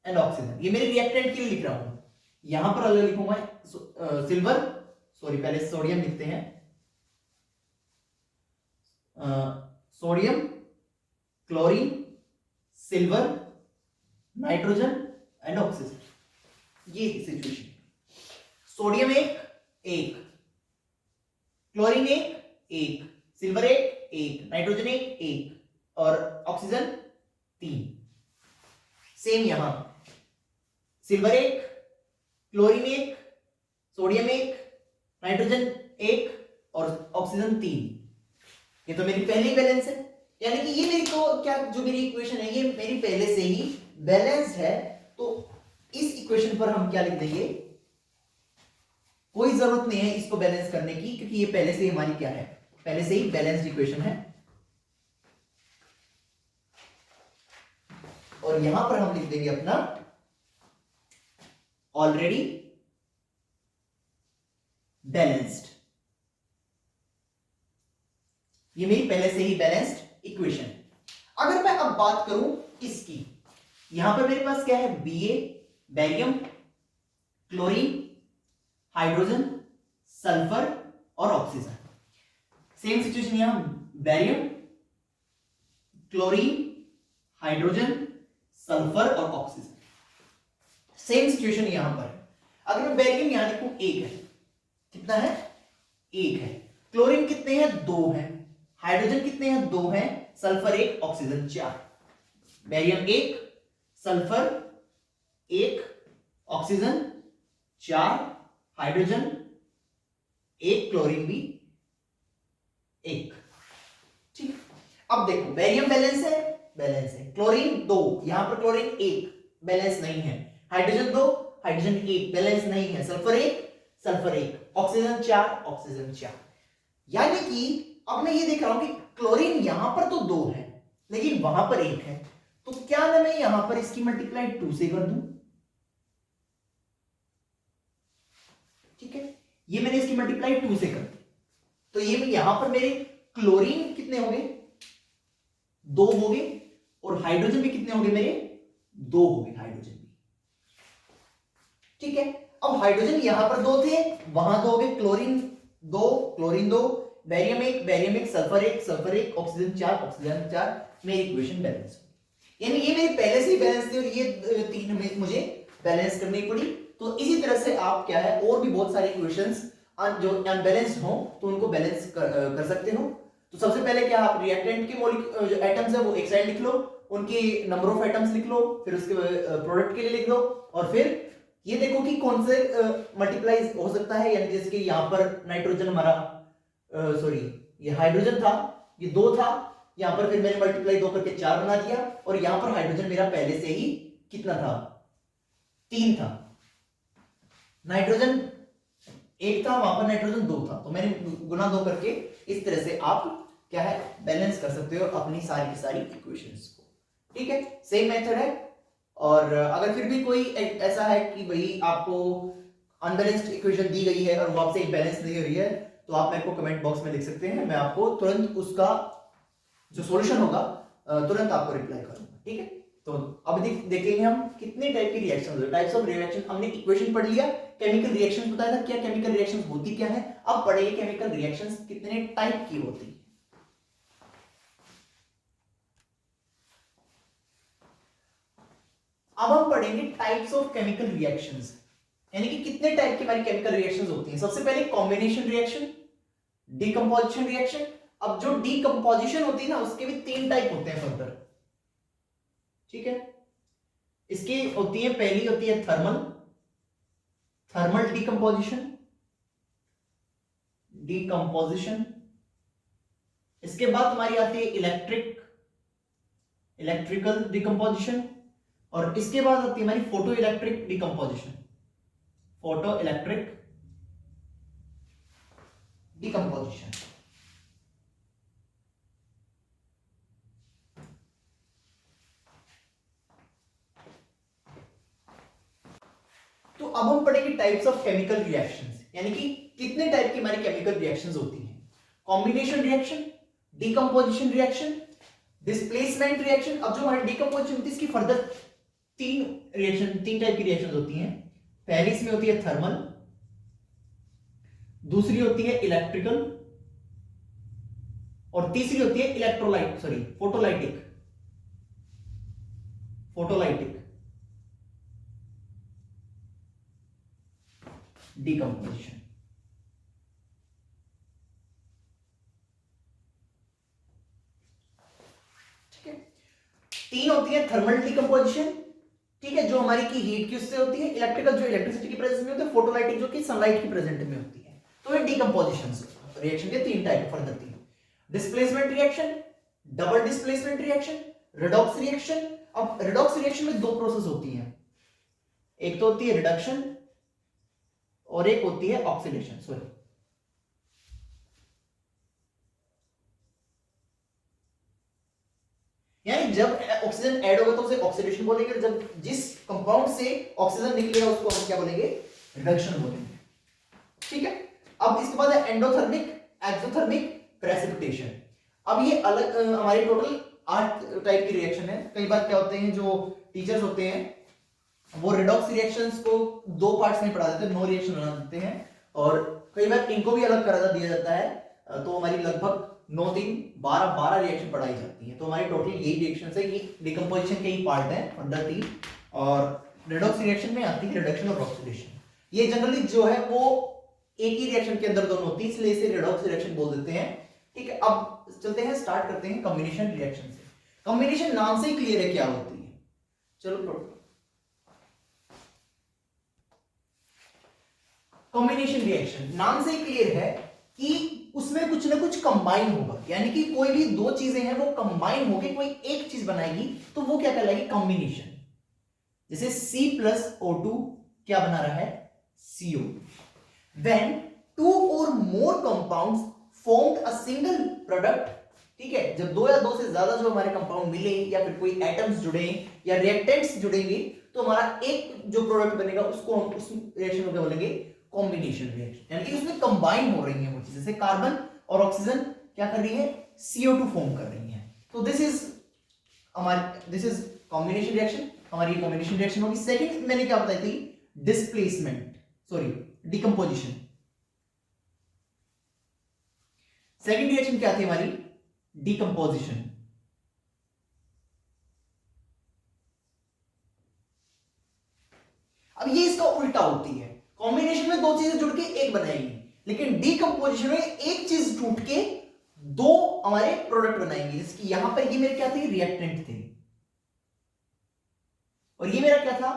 and oxygen. ये मेरे रिएक्टेंट के लिए लिख रहा हूं, यहां पर अलग लिखूंगा सिल्वर, सॉरी पहले सोडियम लिखते हैं, sodium, chlorine, silver, nitrogen and oxygen. ये situation, sodium 1 chlorine 1 silver 1 nitrogen 1 और ऑक्सीजन 3। सेम यहां सिल्वर 1 क्लोरीन 1 सोडियम 1 नाइट्रोजन 1 और ऑक्सीजन 3। ये तो मेरी पहली बैलेंस है। यानी कि ये मेरी को क्या, जो मेरी इक्वेशन है ये मेरी पहले से ही बैलेंस्ड है, तो इस इक्वेशन पर हम क्या लिख देंगे, कोई जरूरत नहीं है इसको बैलेंस करने की, क्योंकि ये पहले से ही हमारी क्या है, पहले से ही बैलेंस्ड इक्वेशन है। और यहां पर हम लिख देंगे अपना ऑलरेडी बैलेंस्ड। ये मेरी पहले से ही बैलेंस्ड इक्वेशन। अगर मैं अब बात करूं इसकी, यहां पर मेरे पास क्या है, Ba, barium, chlorine, hydrogen, sulphur और ऑक्सीजन। सेम सिचुएशन यहां, बैरियम, क्लोरीन, हाइड्रोजन, सल्फर और ऑक्सीजन। सेम सिचुएशन यहां पर है। अगर मैं बैरियम यहां लिखूं, 1 है, कितना है, 1 है। क्लोरीन कितने हैं, 2 हैं। हाइड्रोजन कितने हैं, 2 हैं। Sulphur 1, oxygen 4। Barium 1, sulphur 1, oxygen 4, hydrogen 1, chlorine भी 1। ठीक, अब देखो बैरियम बैलेंस है, बैलेंस है। क्लोरीन 2, यहां पर क्लोरीन 1 बैलेंस नहीं है। हाइड्रोजन 2, हाइड्रोजन 1 बैलेंस नहीं है। Sulphur 1, sulphur 1, oxygen 4, oxygen 4। यानी कि अब मैं ये देख रहा हूं कि क्लोरीन यहां पर तो 2 है लेकिन वहां पर 1 है, तो क्या ना मैं यहां पर इसकी मल्टीप्लाई 2 से कर दूं। ठीक है, ये मैंने इसकी मल्टीप्लाई 2 से कर दी, तो ये यहां पर मेरे क्लोरीन कितने हो गए, 2 हो गए। और हाइड्रोजन भी कितने हो गए मेरे, 2 हो गए हाइड्रोजन भी। ठीक है, अब हाइड्रोजन यहां पर 2 थे, वहां 2 हो गए। Chlorine 2, chlorine 2, barium 1, barium 1, sulphur 1, sulphur 1, oxygen 4, oxygen 4। मेरी इक्वेशन बैलेंस हो, यानी ये मेरी पहले से ही बैलेंस थी और ये 3 मुझे बैलेंस करनी पड़ी। तो इसी तरह से आप क्या है, और भी बहुत सारे इक्वेशंस जो अनबैलेंस्ड हो तो उनको बैलेंस कर सकते हो। तो सबसे पहले क्या, आप रिएक्टेंट के जो एटम्स है वो एक साइड लिख लो, उनकी नंबर ऑफ एटम्स लिख लो, फिर उसके प्रोडक्ट के लिए लिख लो, और फिर ये देखो कि कौन से मल्टीप्लाई हो सकता है। यानी जैसे कि यहाँ पर नाइट्रोजन हमारा, सॉरी ये हाइड्रोजन था, ये 2 था, यहां पर फिर मैंने मल्टीप्लाई 2 करके 4 बना दिया। और यहां पर हाइड्रोजन मेरा पहले से ही कितना था, 3 था। नाइट्रोजन 1 था, वहां पर नाइट्रोजन 2 था, तो मैंने गुना 2 करके इस तरह से आप क्या है, बैलेंस कर सकते हो अपनी सारी की सारी इक्वेशंस को। ठीक है, सेम मेथड है। और अगर फिर भी कोई ऐसा है कि भाई आपको अनबैलेंस्ड इक्वेशन दी गई है और वो आपसे बैलेंस नहीं हो रही है, तो आप मेरे को कमेंट बॉक्स में लिख सकते हैं, मैं आपको तुरंत उसका जो सॉल्यूशन होगा तुरंत आपको रिप्लाई करूंगा। ठीक है, तो अब देखेंगे हम कितने टाइप की रिएक्शन होते हैं, टाइप्स ऑफ रिएक्शन। हमने इक्वेशन पढ़ लिया, केमिकल रिएक्शंस बताया था क्या केमिकल रिएक्शंस होती क्या है। अब पढ़िए केमिकल रिएक्शंस कितने टाइप की होती है। अब हम पढ़ेंगे टाइप्स ऑफ केमिकल रिएक्शंस, यानी कि कितने टाइप की हमारी केमिकल रिएक्शंस होती हैं। सबसे पहले कॉम्बिनेशन रिएक्शन, डीकंपोजिशन रिएक्शन। अब जो डीकंपोजिशन होती है ना, उसके भी 3 टाइप होते हैं फर्दर। ठीक है, इसकी होती है, पहली होती है थर्मल डीकंपोजिशन। इसके बाद तुम्हारी आती है इलेक्ट्रिकल डीकंपोजिशन। और इसके बाद आती है हमारी फोटो इलेक्ट्रिक डीकंपोजिशन। तो अब हम पढ़ेंगे टाइप्स ऑफ केमिकल रिएक्शंस, यानी कि कितने टाइप की हमारी केमिकल रिएक्शंस होती हैं। Combination reaction, decomposition reaction, displacement reaction. अब जो हमारी डीकंपोजिशन होती है इसकी फर्दर 3 टाइप की रिएक्शंस होती हैं। पहली इसमें होती है थर्मल, दूसरी होती है इलेक्ट्रिकल, और तीसरी होती है फोटोलाइटिक डीकंपोजिशन। ठीक है, 3 होती है थर्मल डीकंपोजिशन, ठीक है, जो हमारी की हीट की उससे होती है। इलेक्ट्रिकल जो इलेक्ट्रिसिटी की प्रेजेंस में होती है। फोटोलाइटिक जो कि सनलाइट की प्रेजेंस में होती है। तो ये डीकंपोजिशन रिएक्शन के 3 type further 3। Displacement reaction, double displacement reaction, redox reaction. अब रेडॉक्स रिएक्शन में दो प्रोसेस होती हैं, एक तो होती है रिडक्शन और एक होती है ऑक्सीडेशन। सॉरी, यानी जब ऑक्सीजन ऐड होगा तो उसे ऑक्सीडेशन बोलेंगे, जब जिस कंपाउंड से ऑक्सीजन निकलेगा उसको हम क्या बोलेंगे, रिडक्शन बोलेंगे। ठीक है, अब इसके बाद है एंडोथर्मिक, एक्सोथर्मिक, प्रेसिपिटेशन। अब ये अलग हमारी टोटल 8 टाइप की रिएक्शन है। कई बार क्या होते हैं, जो टीचर्स होते हैं वो रिडॉक्स रिएक्शंस को दो पार्ट्स में पढ़ा देते हैं, 9 रिएक्शन बना देते हैं, और कई बार इनको भी अलग करा दिया जाता है। तो हमारी लगभग 9 3 12 रिएक्शन पढ़ाई जाती है। तो हमारी टोटल यही रिएक्शन है कि डिकम्पोजिशन के ही पार्ट है 15 3, और रिडॉक्स रिएक्शन में आती है रिडक्शन और ऑक्सीडेशन। ये जनरली जो है वो एक ही रिएक्शन के अंदर दोनों होती है, इसलिए इसे रिडॉक्स रिएक्शन बोल देते हैं। ठीक है, अब चलते हैं, स्टार्ट करते हैं कॉम्बिनेशन रिएक्शन से। कॉम्बिनेशन नाम से ही क्लियर है क्या होती है। चलो, कॉम्बिनेशन रिएक्शन नाम से ही क्लियर है कि उसमें कुछ ना कुछ कंबाइन होगा, यानी कि कोई भी दो चीजें हैं वो कंबाइन होकर कोई एक चीज बनाएगी, तो वो क्या कहलाएगी, कॉम्बिनेशन। जैसे C+O2 क्या बना रहा है, CO। When two or more compounds formed a single product, ठीक है, जब दो या दो से ज्यादा जो हमारे कंपाउंड मिले या फिर कोई एटम्स जुड़े या रिएक्टेंट्स जुड़ेंगे, तो हमारा एक जो प्रोडक्ट बनेगा उसको हम उस रिएक्शन को क्या बोलेंगे, कॉम्बिनेशन रिएक्शन। यानी कि उसमें कंबाइन हो रही है वो चीजें, जैसे कार्बन और ऑक्सीजन क्या कर रही है, CO2 फॉर्म कर रही है। तो दिस इज कॉम्बिनेशन रिएक्शन, हमारी कॉम्बिनेशन रिएक्शन होगी। सेकंड मैंने क्या बताई थी, displacement, sorry decomposition. Second reaction क्या थी हमारी, डिकम्पोजिशन। अब ये इसका उल्टा होती है, कॉम्बिनेशन में दो चीजें जुड़ के एक बनाएंगी, लेकिन डिकम्पोजिशन में एक चीज टूट के दो हमारे प्रोडक्ट बनाएंगे। जैसे कि यहां पर ये मेरे क्या थे, रिएक्टेंट थे, और ये मेरा क्या था,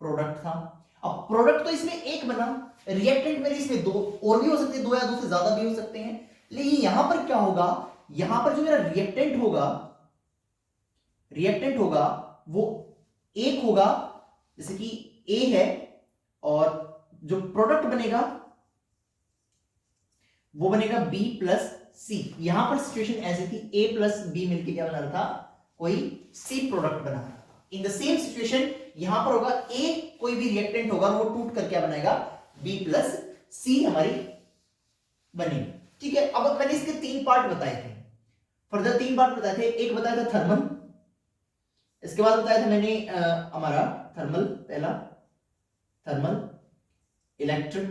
प्रोडक्ट था। अब प्रोडक्ट तो इसमें एक बना, रिएक्टेंट मेरे इसमें दो और भी हो सकते हैं, दो या दो से ज्यादा भी हो सकते हैं। लेकिन यहां पर क्या होगा, यहां पर जो मेरा रिएक्टेंट होगा वो एक होगा, जैसे कि A है, और जो प्रोडक्ट बनेगा वो बनेगा B+C। यहां पर सिचुएशन ऐसी थी, A+B मिलकर क्या बना रहा था, कोई C प्रोडक्ट बना रहा था। इन द सेम सिचुएशन यहां पर होगा, A कोई भी रिएक्टेंट होगा वो टूट कर क्या बनाएगा, B+C हमारी बनेगी। ठीक है, अब मैंने इसके 3 पार्ट बताए थे, फर्दर 3 पार्ट बताए थे। एक बताया था थर्मल, इसके बाद बताया था मैंने हमारा थर्मल, पहला थर्मल, इलेक्ट्रिक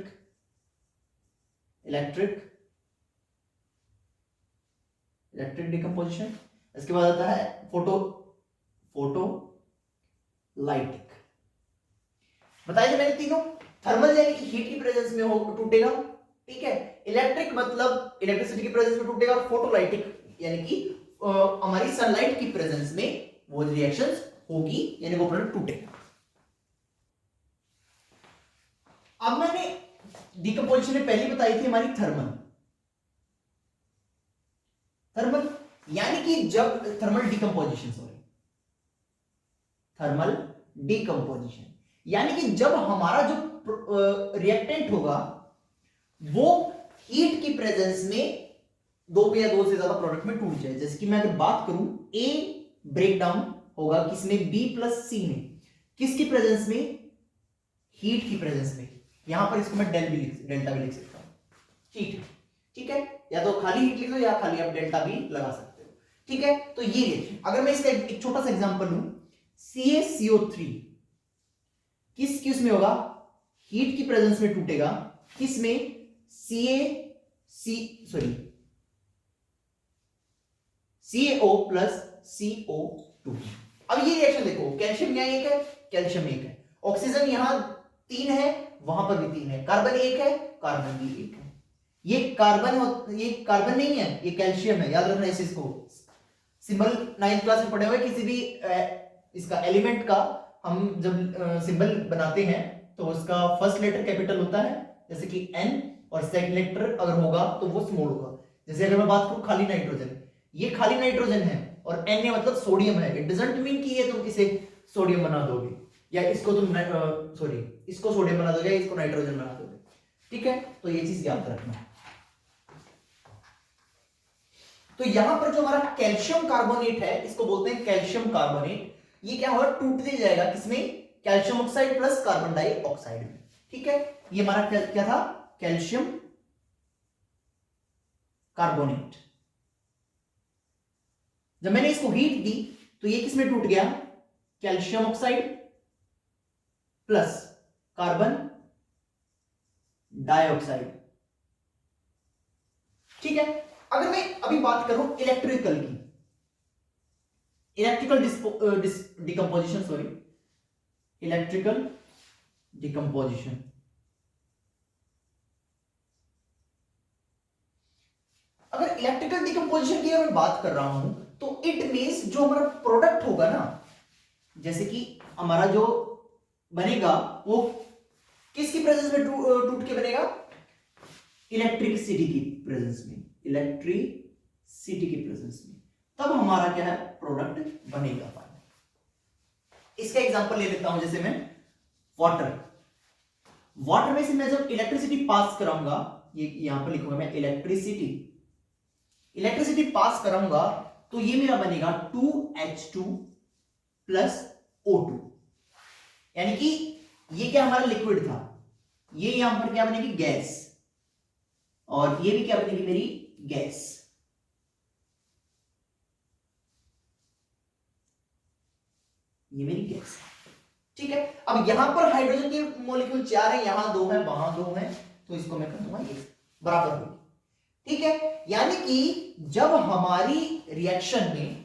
डिकम्पोजिशन। इसके बाद आता है फोटोलाइटिक। बताया था मैंने तीनों। थर्मल यानी कि हीट की प्रेजेंस में हो टूटेगा, ठीक है। इलेक्ट्रिक मतलब इलेक्ट्रिसिटी की प्रेजेंस में टूटेगा, और फोटोलाइटिक यानी कि हमारी सनलाइट की प्रेजेंस में वो रिएक्शंस होगी, यानी वो प्रोडक्ट टूटेगा। अब मैंने डिकम्पोजिशन में पहली बताई थी हमारी थर्मल यानी कि जब थर्मल डिकम्पोजिशन यानी कि जब हमारा जो रिएक्टेंट होगा वो हीट की प्रेजेंस में दो या दो से ज्यादा प्रोडक्ट में टूट जाए। जैसे कि मैं अगर बात करूं, A ब्रेक डाउन होगा किसमें, B+C में, किसकी प्रेजेंस में, हीट की प्रेजेंस में। यहां पर इसको मैं डेल्टा भी लिख सकता हूं, हीट, ठीक है, या तो खाली हीट लिख दो या खाली आप डेल्टा भी लगा सकते हो, ठीक है। तो ये रिएक्शन, अगर मैं इसका एक छोटा सा एग्जांपल लूं, CaCO3 किस में होगा, हीट की प्रेजेंस में टूटेगा, किसमें, CaO+CO2। अब ये रिएक्शन देखो, कैल्शियम यहां एक है, कैल्शियम एक है, ऑक्सीजन यहां 3 है, वहां पर भी 3 है, कार्बन एक है, कार्बन भी एक है। ये कार्बन नहीं है, ये कैल्शियम है, याद रखना इसको। सिंबल 9th क्लास में पढ़े हुए, किसी भी इसका एलिमेंट का हम जब सिंबल बनाते हैं तो उसका फर्स्ट लेटर कैपिटल होता है, जैसे कि N, और सेकंड लेटर अगर होगा तो वो स्मॉल होगा। जैसे अगर मैं बात करूं खाली नाइट्रोजन, ये खाली नाइट्रोजन है, और Na मतलब सोडियम है। इट डजंट मीन कि ये तुम इसे सोडियम बना दोगे या इसको तुम सॉरी इसको सोडियम बना दोगे या इसको नाइट्रोजन बना दोगे, ठीक है। तो ये चीज याद रखना। तो यहां पर जो हमारा कैल्शियम कार्बोनेट है इसको बोलते हैं कैल्शियम कार्बोनेट। ये क्या होगा, टूटते जाएगा किसमें, calcium oxide plus carbon dioxide में, ठीक है। ये हमारा क्या था, कैल्शियम कार्बोनेट। जब मैंने इसको हीट दी तो ये किसमें टूट गया, calcium oxide plus carbon dioxide, ठीक है। अगर मैं अभी बात करूं इलेक्ट्रिकल की, electrical decomposition, sorry electrical decomposition, अगर इलेक्ट्रिकल डिकम्पोजिशन की अगर मैं बात कर रहा हूं तो इट मींस जो हमारा प्रोडक्ट होगा ना, जैसे कि हमारा जो बनेगा वो किसकी प्रेजेंस में टूट के बनेगा, इलेक्ट्रिसिटी की प्रेजेंस में, इलेक्ट्रिसिटी की प्रेजेंस में, तब हमारा क्या है, प्रोडक्ट बनेगा फाइनल। इसका एग्जांपल ले लेता हूं, जैसे मैं वाटर, वाटर में से मैं जब इलेक्ट्रिसिटी पास कराऊंगा, ये यहां पर लिखूंगा मैं इलेक्ट्रिसिटी, इलेक्ट्रिसिटी पास कराऊंगा तो ये मेरा बनेगा 2H2 प्लस O2, यानी कि ये क्या हमारा लिक्विड था, ये यहां पर क्या बनेगी, गैस, और ये भी क्या बनेगी मेरी गैस। ये मेरी गैस, ठीक है। अब यहां पर हाइड्रोजन के मॉलिक्यूल 4 है, यहां 2 है, वहां 2 है, तो इसको मैं कर दूंगा ये बराबर होगी, ठीक है। यानी कि जब हमारी रिएक्शन में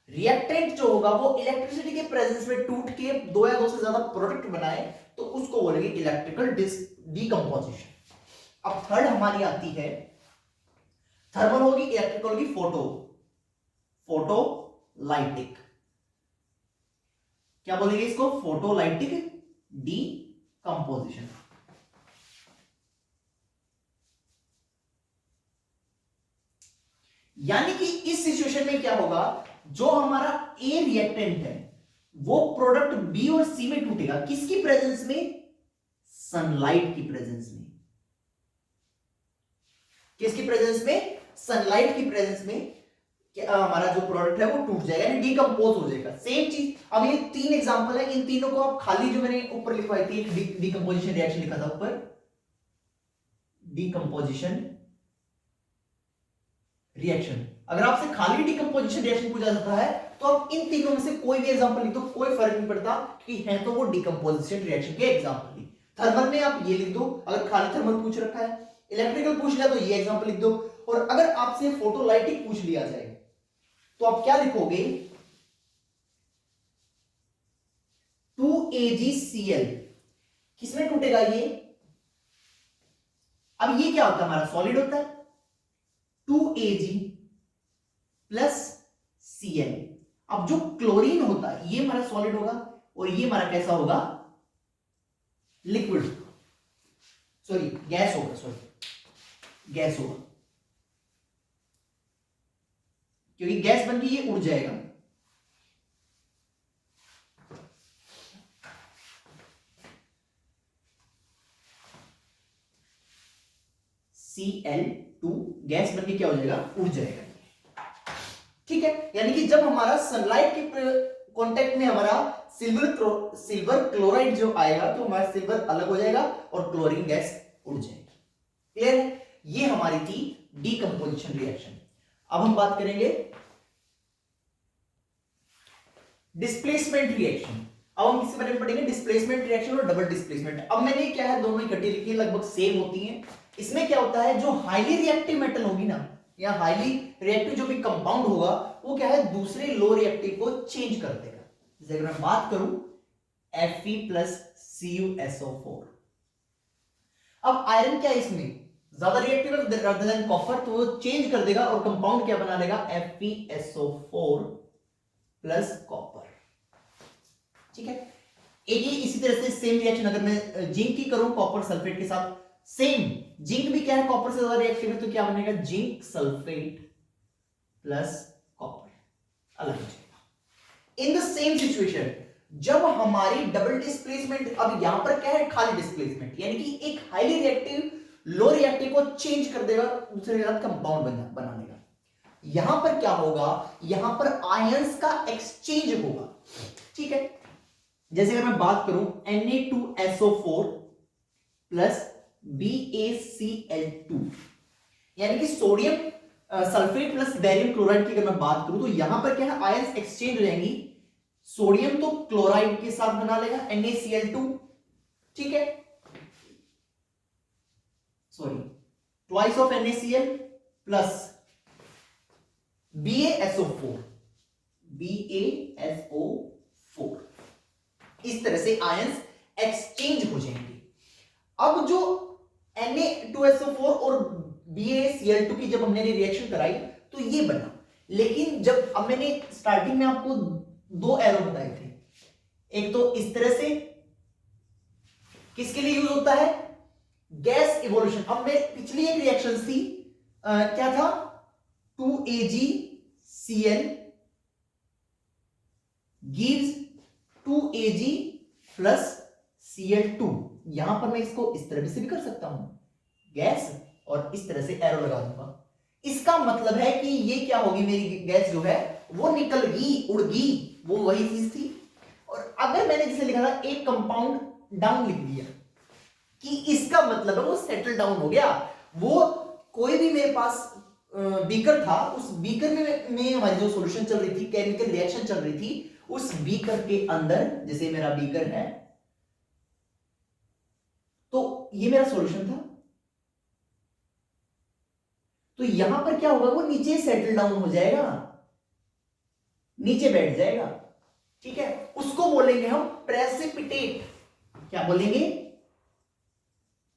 रिएक्टेंट जो होगा वो इलेक्ट्रिसिटी के प्रेजेंस में टूट के 2 या 2 से ज्यादा प्रोडक्ट बनाए तो उसको बोलेंगे इलेक्ट्रिकल डिकम्पोजिशन। अब थर्ड हमारी आती है, थर्मल होगी, इलेक्ट्रिकल होगी फोटोलाइटिक। क्या बोलेंगे इसको, फोटोलाइटिक डिकम्पोजिशन। यानी कि इस सिचुएशन में क्या होगा, जो हमारा ए रिएक्टेंट है वो प्रोडक्ट बी और सी में टूटेगा, किसकी प्रेजेंस में, सनलाइट की प्रेजेंस में, किसकी प्रेजेंस में, सनलाइट की प्रेजेंस में हमारा जो प्रोडक्ट है वो टूट जाएगा, यानी डिकम्पोज हो जाएगा। सेम चीज, अब ये 3 एग्जांपल है, इन तीनों को आप खाली जो मैंने ऊपर लिखवाई थी, एक डिकम्पोजिशन रिएक्शन लिखा था ऊपर, डिकम्पोजिशन रिएक्शन। अगर आपसे खाली डिकम्पोजिशन रिएक्शन पूछा जाता है तो आप इन तीनों में से कोई भी एग्जांपल लिख दो, कोई फर्क नहीं पड़ता कि है तो वो डिकम्पोजिशन रिएक्शन के एग्जांपल ही। थर्मल में आप ये लिख दो, अगर खाली थर्मल पूछ रखा है, इलेक्ट्रिकल पूछ लिया तो ये एग्जांपल लिख दो, और अगर आपसे फोटोलाइटिक पूछ लिया जाए तो आप क्या लिखोगे, 2AgCl, किसमें टूटेगा ये, अब ये क्या होता है, हमारा सॉलिड होता है, 2Ag प्लस Cl। अब जो क्लोरीन होता है ये हमारा सॉलिड होगा और ये हमारा कैसा होगा, लिक्विड, सॉरी गैस होगा, सॉरी गैस होगा, क्योंकि गैस बन के ये उड़ जाएगा। Cl2 गैस बन के क्या हो जाएगा, उड़ जाएगा, ठीक है। यानी कि जब हमारा सनलाइट के कांटेक्ट में हमारा सिल्वर क्लोराइड जो आएगा तो हमारा सिल्वर अलग हो जाएगा और क्लोरीन गैस उड़ जाएगी। क्लियर है, ये हमारी थी डिकम्पोजिशन रिएक्शन। अब हम बात करेंगे डिस्प्लेसमेंट रिएक्शन। अब हम किसके बारे में पढ़ेंगे, डिस्प्लेसमेंट रिएक्शन और डबल डिस्प्लेसमेंट। अब मैंने क्या है, दोनों इकट्ठी लिखी है, लगभग सेम होती हैं। इसमें क्या होता है, जो हाईली रिएक्टिव मेटल होगी ना, या हाईली रिएक्टिव जो भी कंपाउंड होगा वो क्या है, दूसरे लो रिएक्टिव को चेंज कर देगा। जैसे अगर मैं बात करूं Fe प्लस CuSO4, अब आयरन क्या है, इसमें ज्यादा रिएक्टिव रादर देन कॉपर, तो वो चेंज कर देगा और कंपाउंड क्या बना लेगा, FeSO4 प्लस कॉपर, ठीक है। एक ही इसी तरह से सेम रिएक्शन अगर मैं जिंक की करूं कॉपर सल्फेट के साथ, सेम जिंक भी क्या है, कॉपर से ज्यादा रिएक्टिव है, तो क्या बनेगा, जिंक सल्फेट प्लस कॉपर। अलग हो जाएगा। इन द सेम सिचुएशन जब हमारी डबल डिस्प्लेसमेंट, अब यहां पर क्या है, खाली डिस्प्लेसमेंट, यानी कि एक हाईली रिएक्टिव लो रिएक्टिव को चेंज कर देगा, दूसरे के साथ कंपाउंड बना देगा। यहां पर क्या होगा, यहां पर आयंस का एक्सचेंज होगा, ठीक है। जैसे अगर मैं बात करूं Na2SO4 प्लस BaCl2, यानी कि sodium sulphate plus barium chloride की अगर मैं बात करूं तो यहां पर क्या है, आयंस एक्सचेंज हो जाएंगी। सोडियम तो क्लोराइड के साथ बना लेगा NaCl2, ठीक है, sorry twice of NaCl plus BaSO4, इस तरह से आयंस एक्सचेंज हो जाएंगे। अब जो Na2SO4 और BaCl2 की जब हमने रिएक्शन कराई तो ये बना, लेकिन जब अब मैंने स्टार्टिंग में आपको दो एरो बताए थे, एक तो इस तरह से किसके लिए यूज होता है, गैस इवोल्यूशन। अब मैं पिछली एक रिएक्शन थी क्या था, 2AgCl gives 2Ag plus Cl2। यहां पर मैं इसको इस तरह से भी कर सकता हूं, गैस, और इस तरह से एरो लगा दूंगा। इसका मतलब है कि ये क्या होगी, मेरी गैस जो है वो निकल गई, उड़ गई, वो वही चीज थी। और अगर मैंने जिसे लिखा था एक कंपाउंड डाउन लिख दिया, कि इसका मतलब है वो सेटल डाउन हो गया। वो कोई भी मेरे पास बीकर था, उस बीकर में हमारी जो सॉल्यूशन चल रही थी, केमिकल रिएक्शन चल रही थी, उस बीकर के अंदर, जैसे मेरा बीकर है तो ये मेरा सॉल्यूशन था, तो यहां पर क्या होगा, वो नीचे सेटल डाउन हो जाएगा, नीचे बैठ जाएगा, ठीक है। उसको बोलेंगे हम प्रेसिपिटेट। क्या बोलेंगे,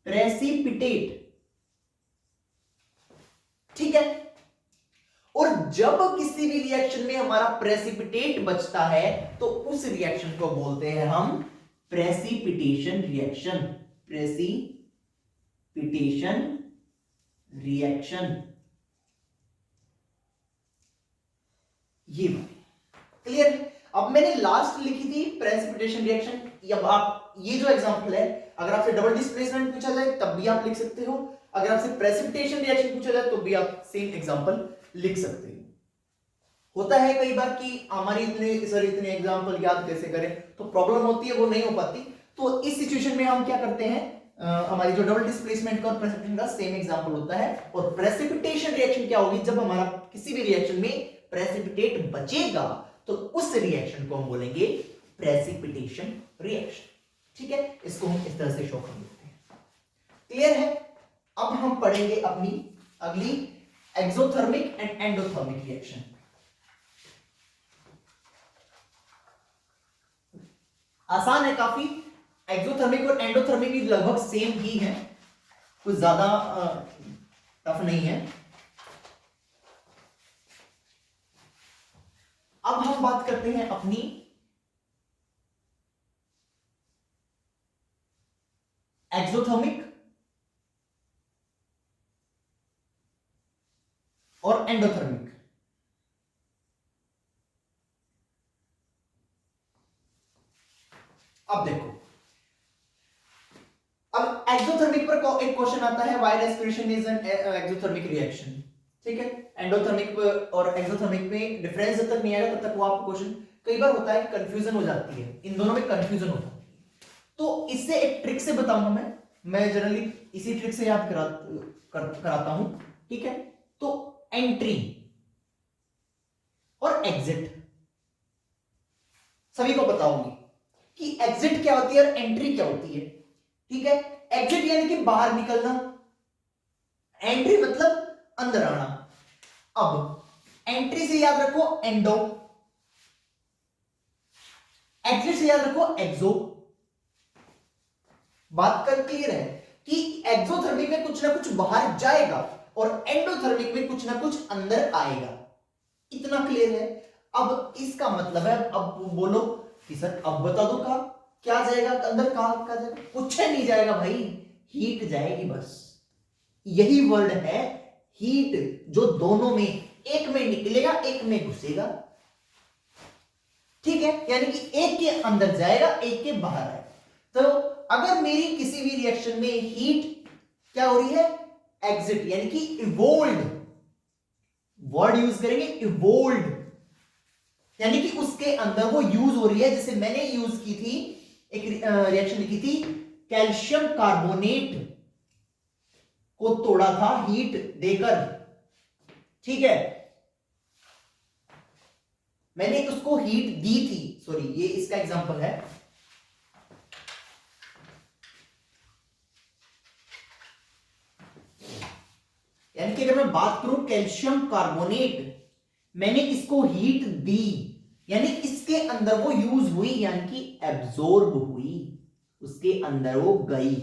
प्रेसिपिटेट, ठीक है। और जब किसी भी रिएक्शन में हमारा प्रेसिपिटेट बचता है तो उस रिएक्शन को बोलते हैं हम प्रेसिपिटेशन रिएक्शन, प्रेसिपिटेशन रिएक्शन। ये क्लियर। अब मैंने लास्ट लिखी थी प्रेसिपिटेशन रिएक्शन। अब आप ये जो एग्जांपल है, अगर आपसे डबल डिस्प्लेसमेंट पूछा जाए तब भी आप लिख सकते हो, अगर आपसे प्रेसिपिटेशन रिएक्शन पूछा जाए तो भी आप सेम एग्जांपल लिख सकते हो। होता है कई बार कि हमारी इतने एग्जांपल याद कैसे करें, तो प्रॉब्लम होती है, वो नहीं हो पाती। तो इस सिचुएशन में हम क्या करते हैं, हमारी जो डबल डिस्प्लेसमेंट का और प्रेसिपिटेशन का सेम एग्जांपल होता है। और प्रेसिपिटेशन रिएक्शन क्या होगी, जब हमारा किसी भी रिएक्शन में प्रेसिपिटेट बचेगा तो उस रिएक्शन को हम बोलेंगे प्रेसिपिटेशन रिएक्शन, ठीक है। इसको हम इस तरह से शो कर देते हैं, क्लियर है। अब हम पढ़ेंगे अपनी अगली एक्सोथर्मिक एंड एंडोथर्मिक रिएक्शन। आसान है काफी, एक्सोथर्मिक और एंडोथर्मिक भी लगभग सेम ही है, कुछ ज्यादा टफ नहीं है। अब हम बात करते हैं अपनी एक्सोथर्मिक और एंडोथर्मिक। अब देखो, अब एक्सोथर्मिक पर एक क्वेश्चन आता है, why respiration is an exothermic reaction, ठीक है। एंडोथर्मिक और एक्सोथर्मिक में डिफरेंस जब तक नहीं आएगा तब तक वो आपको क्वेश्चन कई बार होता है, कंफ्यूजन हो जाती है, इन दोनों में कंफ्यूजन होता है। तो इससे एक ट्रिक से बताऊंगा मैं जनरली इसी ट्रिक से याद कराता हूं, ठीक है। तो एंट्री और एग्जिट सभी को बताऊंगी कि एग्जिट क्या होती है और एंट्री क्या होती है, ठीक है। एग्जिट यानी कि बाहर निकलना, एंट्री मतलब अंदर आना। अब एंट्री से याद रखो एंडो, एग्जिट से याद रखो एक्सो। बात कर क्लियर है कि एक्सोथर्मिक में कुछ ना कुछ बाहर जाएगा और एंडोथर्मिक में कुछ ना कुछ अंदर आएगा, इतना क्लियर है। अब इसका मतलब है, अब बोलो कि सर अब बता दो कहां क्या जाएगा अंदर, कहां जाएगा, कुछ नहीं जाएगा भाई, हीट जाएगी बस। यही वर्ड है हीट, जो दोनों में, एक में निकलेगा एक में घुसेगा, ठीक है, यानी कि एक के अंदर जाएगा, एक के बाहर आएगा। तो अगर मेरी किसी भी रिएक्शन में हीट क्या हो रही है, एग्जिट, यानी कि इवोल्ड, वर्ड यूज करेंगे इवोल्ड, यानी कि उसके अंदर वो यूज हो रही है। जैसे मैंने यूज की थी, एक रिएक्शन लिखी थी, कैल्शियम कार्बोनेट को तोड़ा था हीट देकर, ठीक है, मैंने उसको हीट दी थी, सॉरी ये इसका एग्जांपल है। यानी कि अगर मैं बात करूं कैल्शियम कार्बोनेट, मैंने इसको हीट दी, यानी इसके अंदर वो यूज हुई, यानी कि एब्जॉर्ब हुई, उसके अंदर वो गई।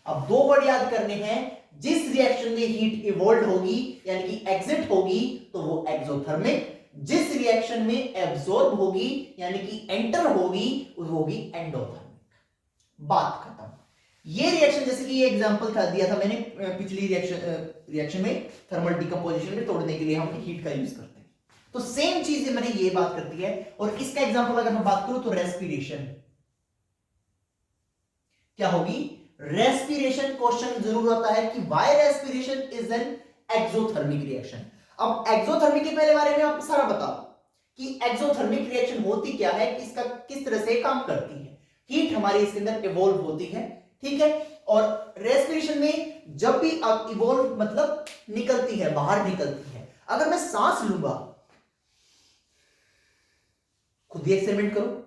अब दो वर्ड याद करने हैं, जिस रिएक्शन में हीट इवोल्व होगी यानी कि एग्जिट होगी तो वो एक्सोथर्मिक, जिस रिएक्शन में एब्जॉर्ब होगी यानी कि एंटर होगी वो होगी एंडोथर्मिक। बात खत्म। ये रिएक्शन, जैसे कि ये एग्जांपल था दिया था मैंने पिछली रिएक्शन में, थर्मल डिकम्पोजिशन में तोड़ने के लिए हम हीट का यूज करते हैं। तो सेम चीज मैंने ये बात करती है। और इसका एग्जांपल अगर मैं बात करूं तो रेस्पिरेशन क्या होगी, रेस्पिरेशन क्वेश्चन जरूर आता है कि why respiration is an exothermic reaction. अब एक्सोथर्मिक के पहले बारे में आपको सारा बताओ कि एक्सोथर्मिक रिएक्शन होती क्या है, इसका किस तरह से काम करती है। हीट हमारे इसके अंदर इवोल्व होती है, ठीक है, और रेस्पिरेशन में जब भी इवोल्व मतलब निकलती है, बाहर निकलती है। अगर मैं सांस लूंगा, खुद भी एक्सपेरिमेंट करो,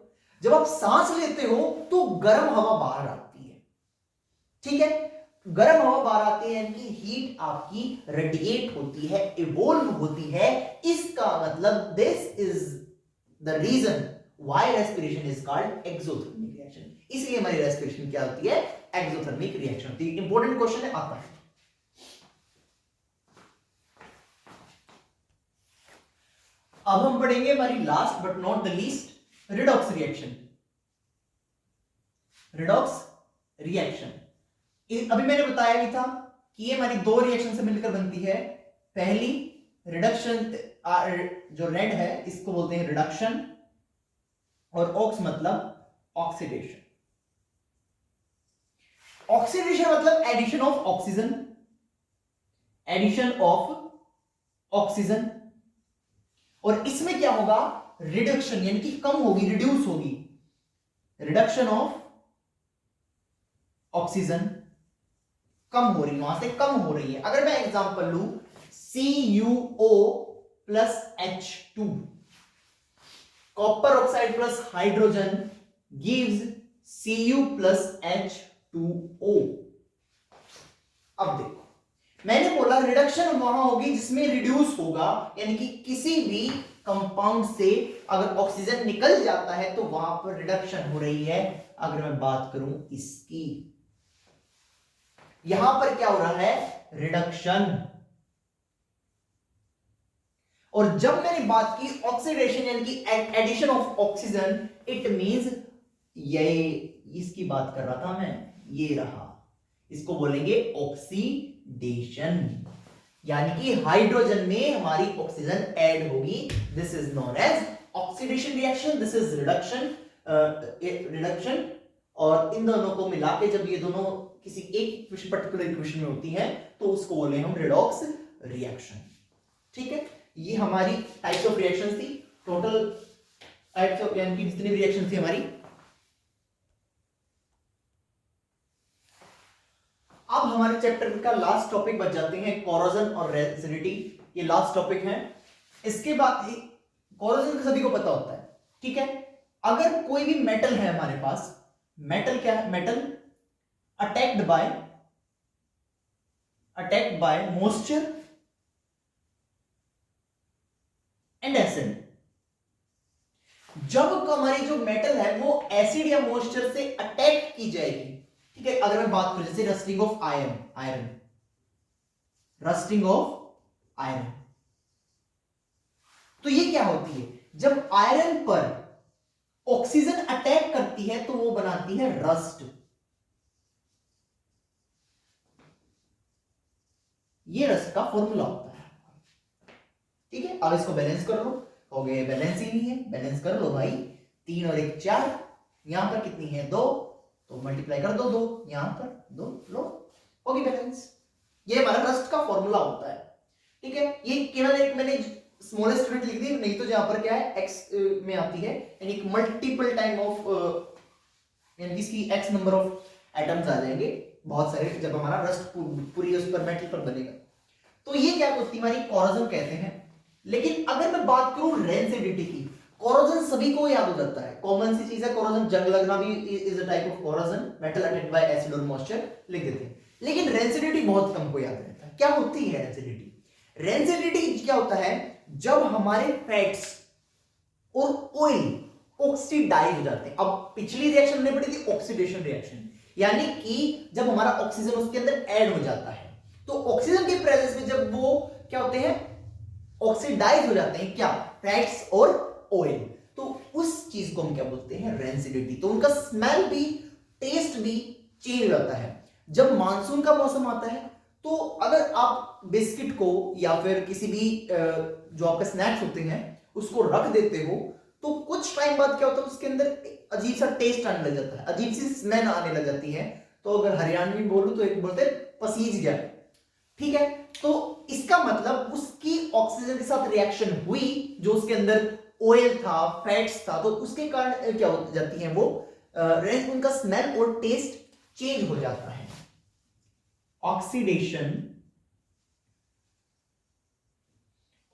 जब आप सांस लेते हो तो गर्म हवा बाहर आती है, ठीक है, गर्म हवा बाहर आती है, यानी कि हीट आपकी रेडिएट होती है, इवोल्व होती है। इसका मतलब this is the reason why respiration is called exothermic reaction. इसलिए हमारी रेस्पिरेशन क्या होती है, एक्सोथर्मिक रिएक्शन होती है। इंपॉर्टेंट क्वेश्चन है, आता है। अब हम पढ़ेंगे हमारी last but not the least, redox reaction. Redox reaction अभी मैंने बताया भी था कि ये हमारी दो रिएक्शन से मिलकर बनती है। पहली रिडक्शन, जो रेड है इसको बोलते हैं रिडक्शन, और ऑक्स मतलब ऑक्सीडेशन। ऑक्सीडेशन मतलब addition of oxygen, addition of oxygen. और इसमें क्या होगा, रिडक्शन, यानी कि कम होगी, रिड्यूस होगी, रिडक्शन ऑफ ऑक्सीजन, कम हो रही, वहां से कम हो रही है। अगर मैं एग्जांपल लू, CuO plus H2, copper oxide plus hydrogen gives Cu plus H2O। अब देखो, मैंने बोला रिडक्शन वहां होगी जिसमें रिड्यूस होगा, यानी कि किसी भी कंपाउंड से अगर ऑक्सीजन निकल जाता है तो वहां पर रिडक्शन हो रही है। अगर मैं बात करूं इसकी, यहां पर क्या हो रहा है, रिडक्शन। और जब मैंने बात की ऑक्सीडेशन यानी कि addition of oxygen, it means ये, इसकी बात कर रहा था मैं, ये रहा, इसको बोलेंगे ऑक्सीडेशन, यानी कि हाइड्रोजन में हमारी ऑक्सीजन ऐड होगी। This is known as oxidation reaction, this is reduction, reduction. और इन दोनों को मिला के जब ये दोनों किसी एक पर्टिकुलर इक्वेशन में होती हैं तो उसको बोले हम रिडॉक्स रिएक्शन, ठीक है। ये हमारी टाइप्स ऑफ रिएक्शंस थी, टोटल टाइप्स ऑफ, यानी कि जितनी भी रिएक्शन थी हमारी। अब हमारे चैप्टर का लास्ट टॉपिक बच जाते हैं, कोरोजन और रेसिडिटी। ये लास्ट टॉपिक है। इसके बाद कोरोजन सभी को पता होता है, ठीक है। अगर कोई भी मेटल है हमारे पास, मेटल क्या है, metal attacked by moisture and acid. जब हमारी जो मेटल है वो एसिड या मॉइस्चर से अटैक की जाएगी, ठीक है। अगर मैं बात करूं जैसे rusting of iron, rusting of iron, तो ये क्या होती है, जब आयरन पर ऑक्सीजन अटैक करती है तो वो बनाती है रस्ट। ये रस्ट का फॉर्मूला होता है, ठीक है। अब इसको बैलेंस कर लो, कहोगे बैलेंस ही नहीं है, बैलेंस कर लो भाई। 3 और 1 4, यहां पर कितनी है 2, तो मल्टीप्लाई कर दो 2, यहां पर 2 लो, होगी बैलेंस। ये हमारा रस्ट का फॉर्मूला होता है, ठीक है। ये केवल एक मैंने स्मॉलेस्ट यूनिट लिख दी, नहीं तो जहां पर क्या है x में आती है, यानी मल्टीपल टाइम ऑफ यानी इसकी x नंबर ऑफ एटम्स आ जाएंगे बहुत सारे, जब हमारा रस्ट पूरी उस पर मेटल पर बनेगा। तो ये क्या होती है हमारी कोरोजन कहते हैं। लेकिन अगर मैं बात करूं रेंसिडिटी की, कोरोजन सभी को याद हो जाता है, कॉमन सी चीज है, कोरोजन जंग लगना भी is a type of corrosion, metal attacked by acid और मॉइस्चर लिख देते हैं। लेकिन रेंसिडिटी बहुत कम को याद रहता है। क्या होती है रेंसिडिटी? रेंसिडिटी क्या होता है, जब हमारे फैट्स और ऑयल ऑक्सीडाइज हो जाते हैं। अब पिछली रिएक्शन हमने पढ़ी थी ऑक्सीडेशन रिएक्शन, यानी कि जब हमारा ऑक्सीजन उसके अंदर ऐड हो जाता है, तो ऑक्सीजन के प्रेजेंस में जब वो क्या होते हैं, ऑक्सीडाइज हो जाते हैं, क्या, फैट्स और ऑयल, तो उस चीज को हम क्या बोलते हैं, रेंसिडिटी। तो उनका स्मेल भी, टेस्ट भी चेंज हो जाता है। जब मानसून का मौसम आता है, तो अगर आप बिस्किट को या फिर किसी भी जो आपके स्नैक्स होते हैं उसको रख देते हो, तो कुछ टाइम बाद क्या होता है, उसके अंदर अजीब सा टेस्ट आने लग जाता है, अजीब सी स्मेल आने लग जाती है। तो अगर हरियाणवी बोलूं तो एक बोलते हैं पसीज गया, ठीक है। तो इसका मतलब उसकी ऑक्सीजन के साथ रिएक्शन हुई, जो उसके अंदर ऑयल था, फैट्स था, तो उसके कारण क्या हो जाती है वो, उनका स्मेल और टेस्ट चेंज हो जाता है। Oxidation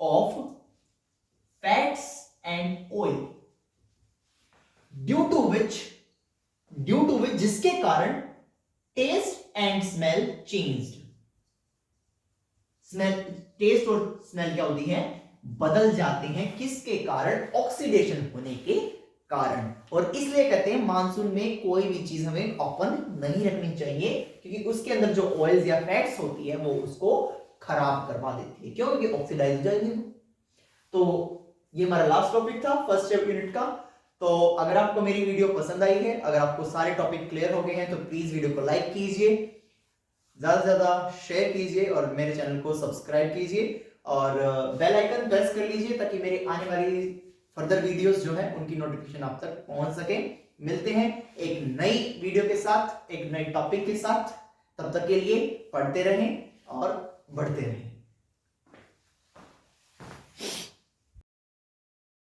of fats and oil due to which जिसके कारण taste and smell changed. Smell, taste और स्मेल क्या होती है, बदल जाते हैं, किसके कारण, ऑक्सीडेशन होने के कारण। और इसलिए कहते हैं मानसून में कोई भी चीज हमें ओपन नहीं रखनी चाहिए, क्योंकि उसके अंदर जो ऑयल्स या फैट्स होती है वो उसको खराब करवा देती है। क्यों? क्योंकि ऑक्सीडाइज हो जाएंगे। तो ये हमारा लास्ट टॉपिक था फर्स्ट यूनिट का। तो अगर आपको मेरी वीडियो पसंद आई है, अगर आपको सारे टॉपिक क्लियर हो गए हैं, तो प्लीज वीडियो को लाइक कीजिए, ज्यादा से ज्यादा शेयर कीजिए और मेरे चैनल को सब्सक्राइब कीजिए और बेल आइकन प्रेस कर लीजिए, ताकि मेरी आने वाली फर्दर वीडियोस जो है उनकी नोटिफिकेशन आप तक पहुंच सके। मिलते हैं एक नई वीडियो के साथ, एक नए टॉपिक के साथ। तब तक के लिए पढ़ते रहें और बढ़ते रहें।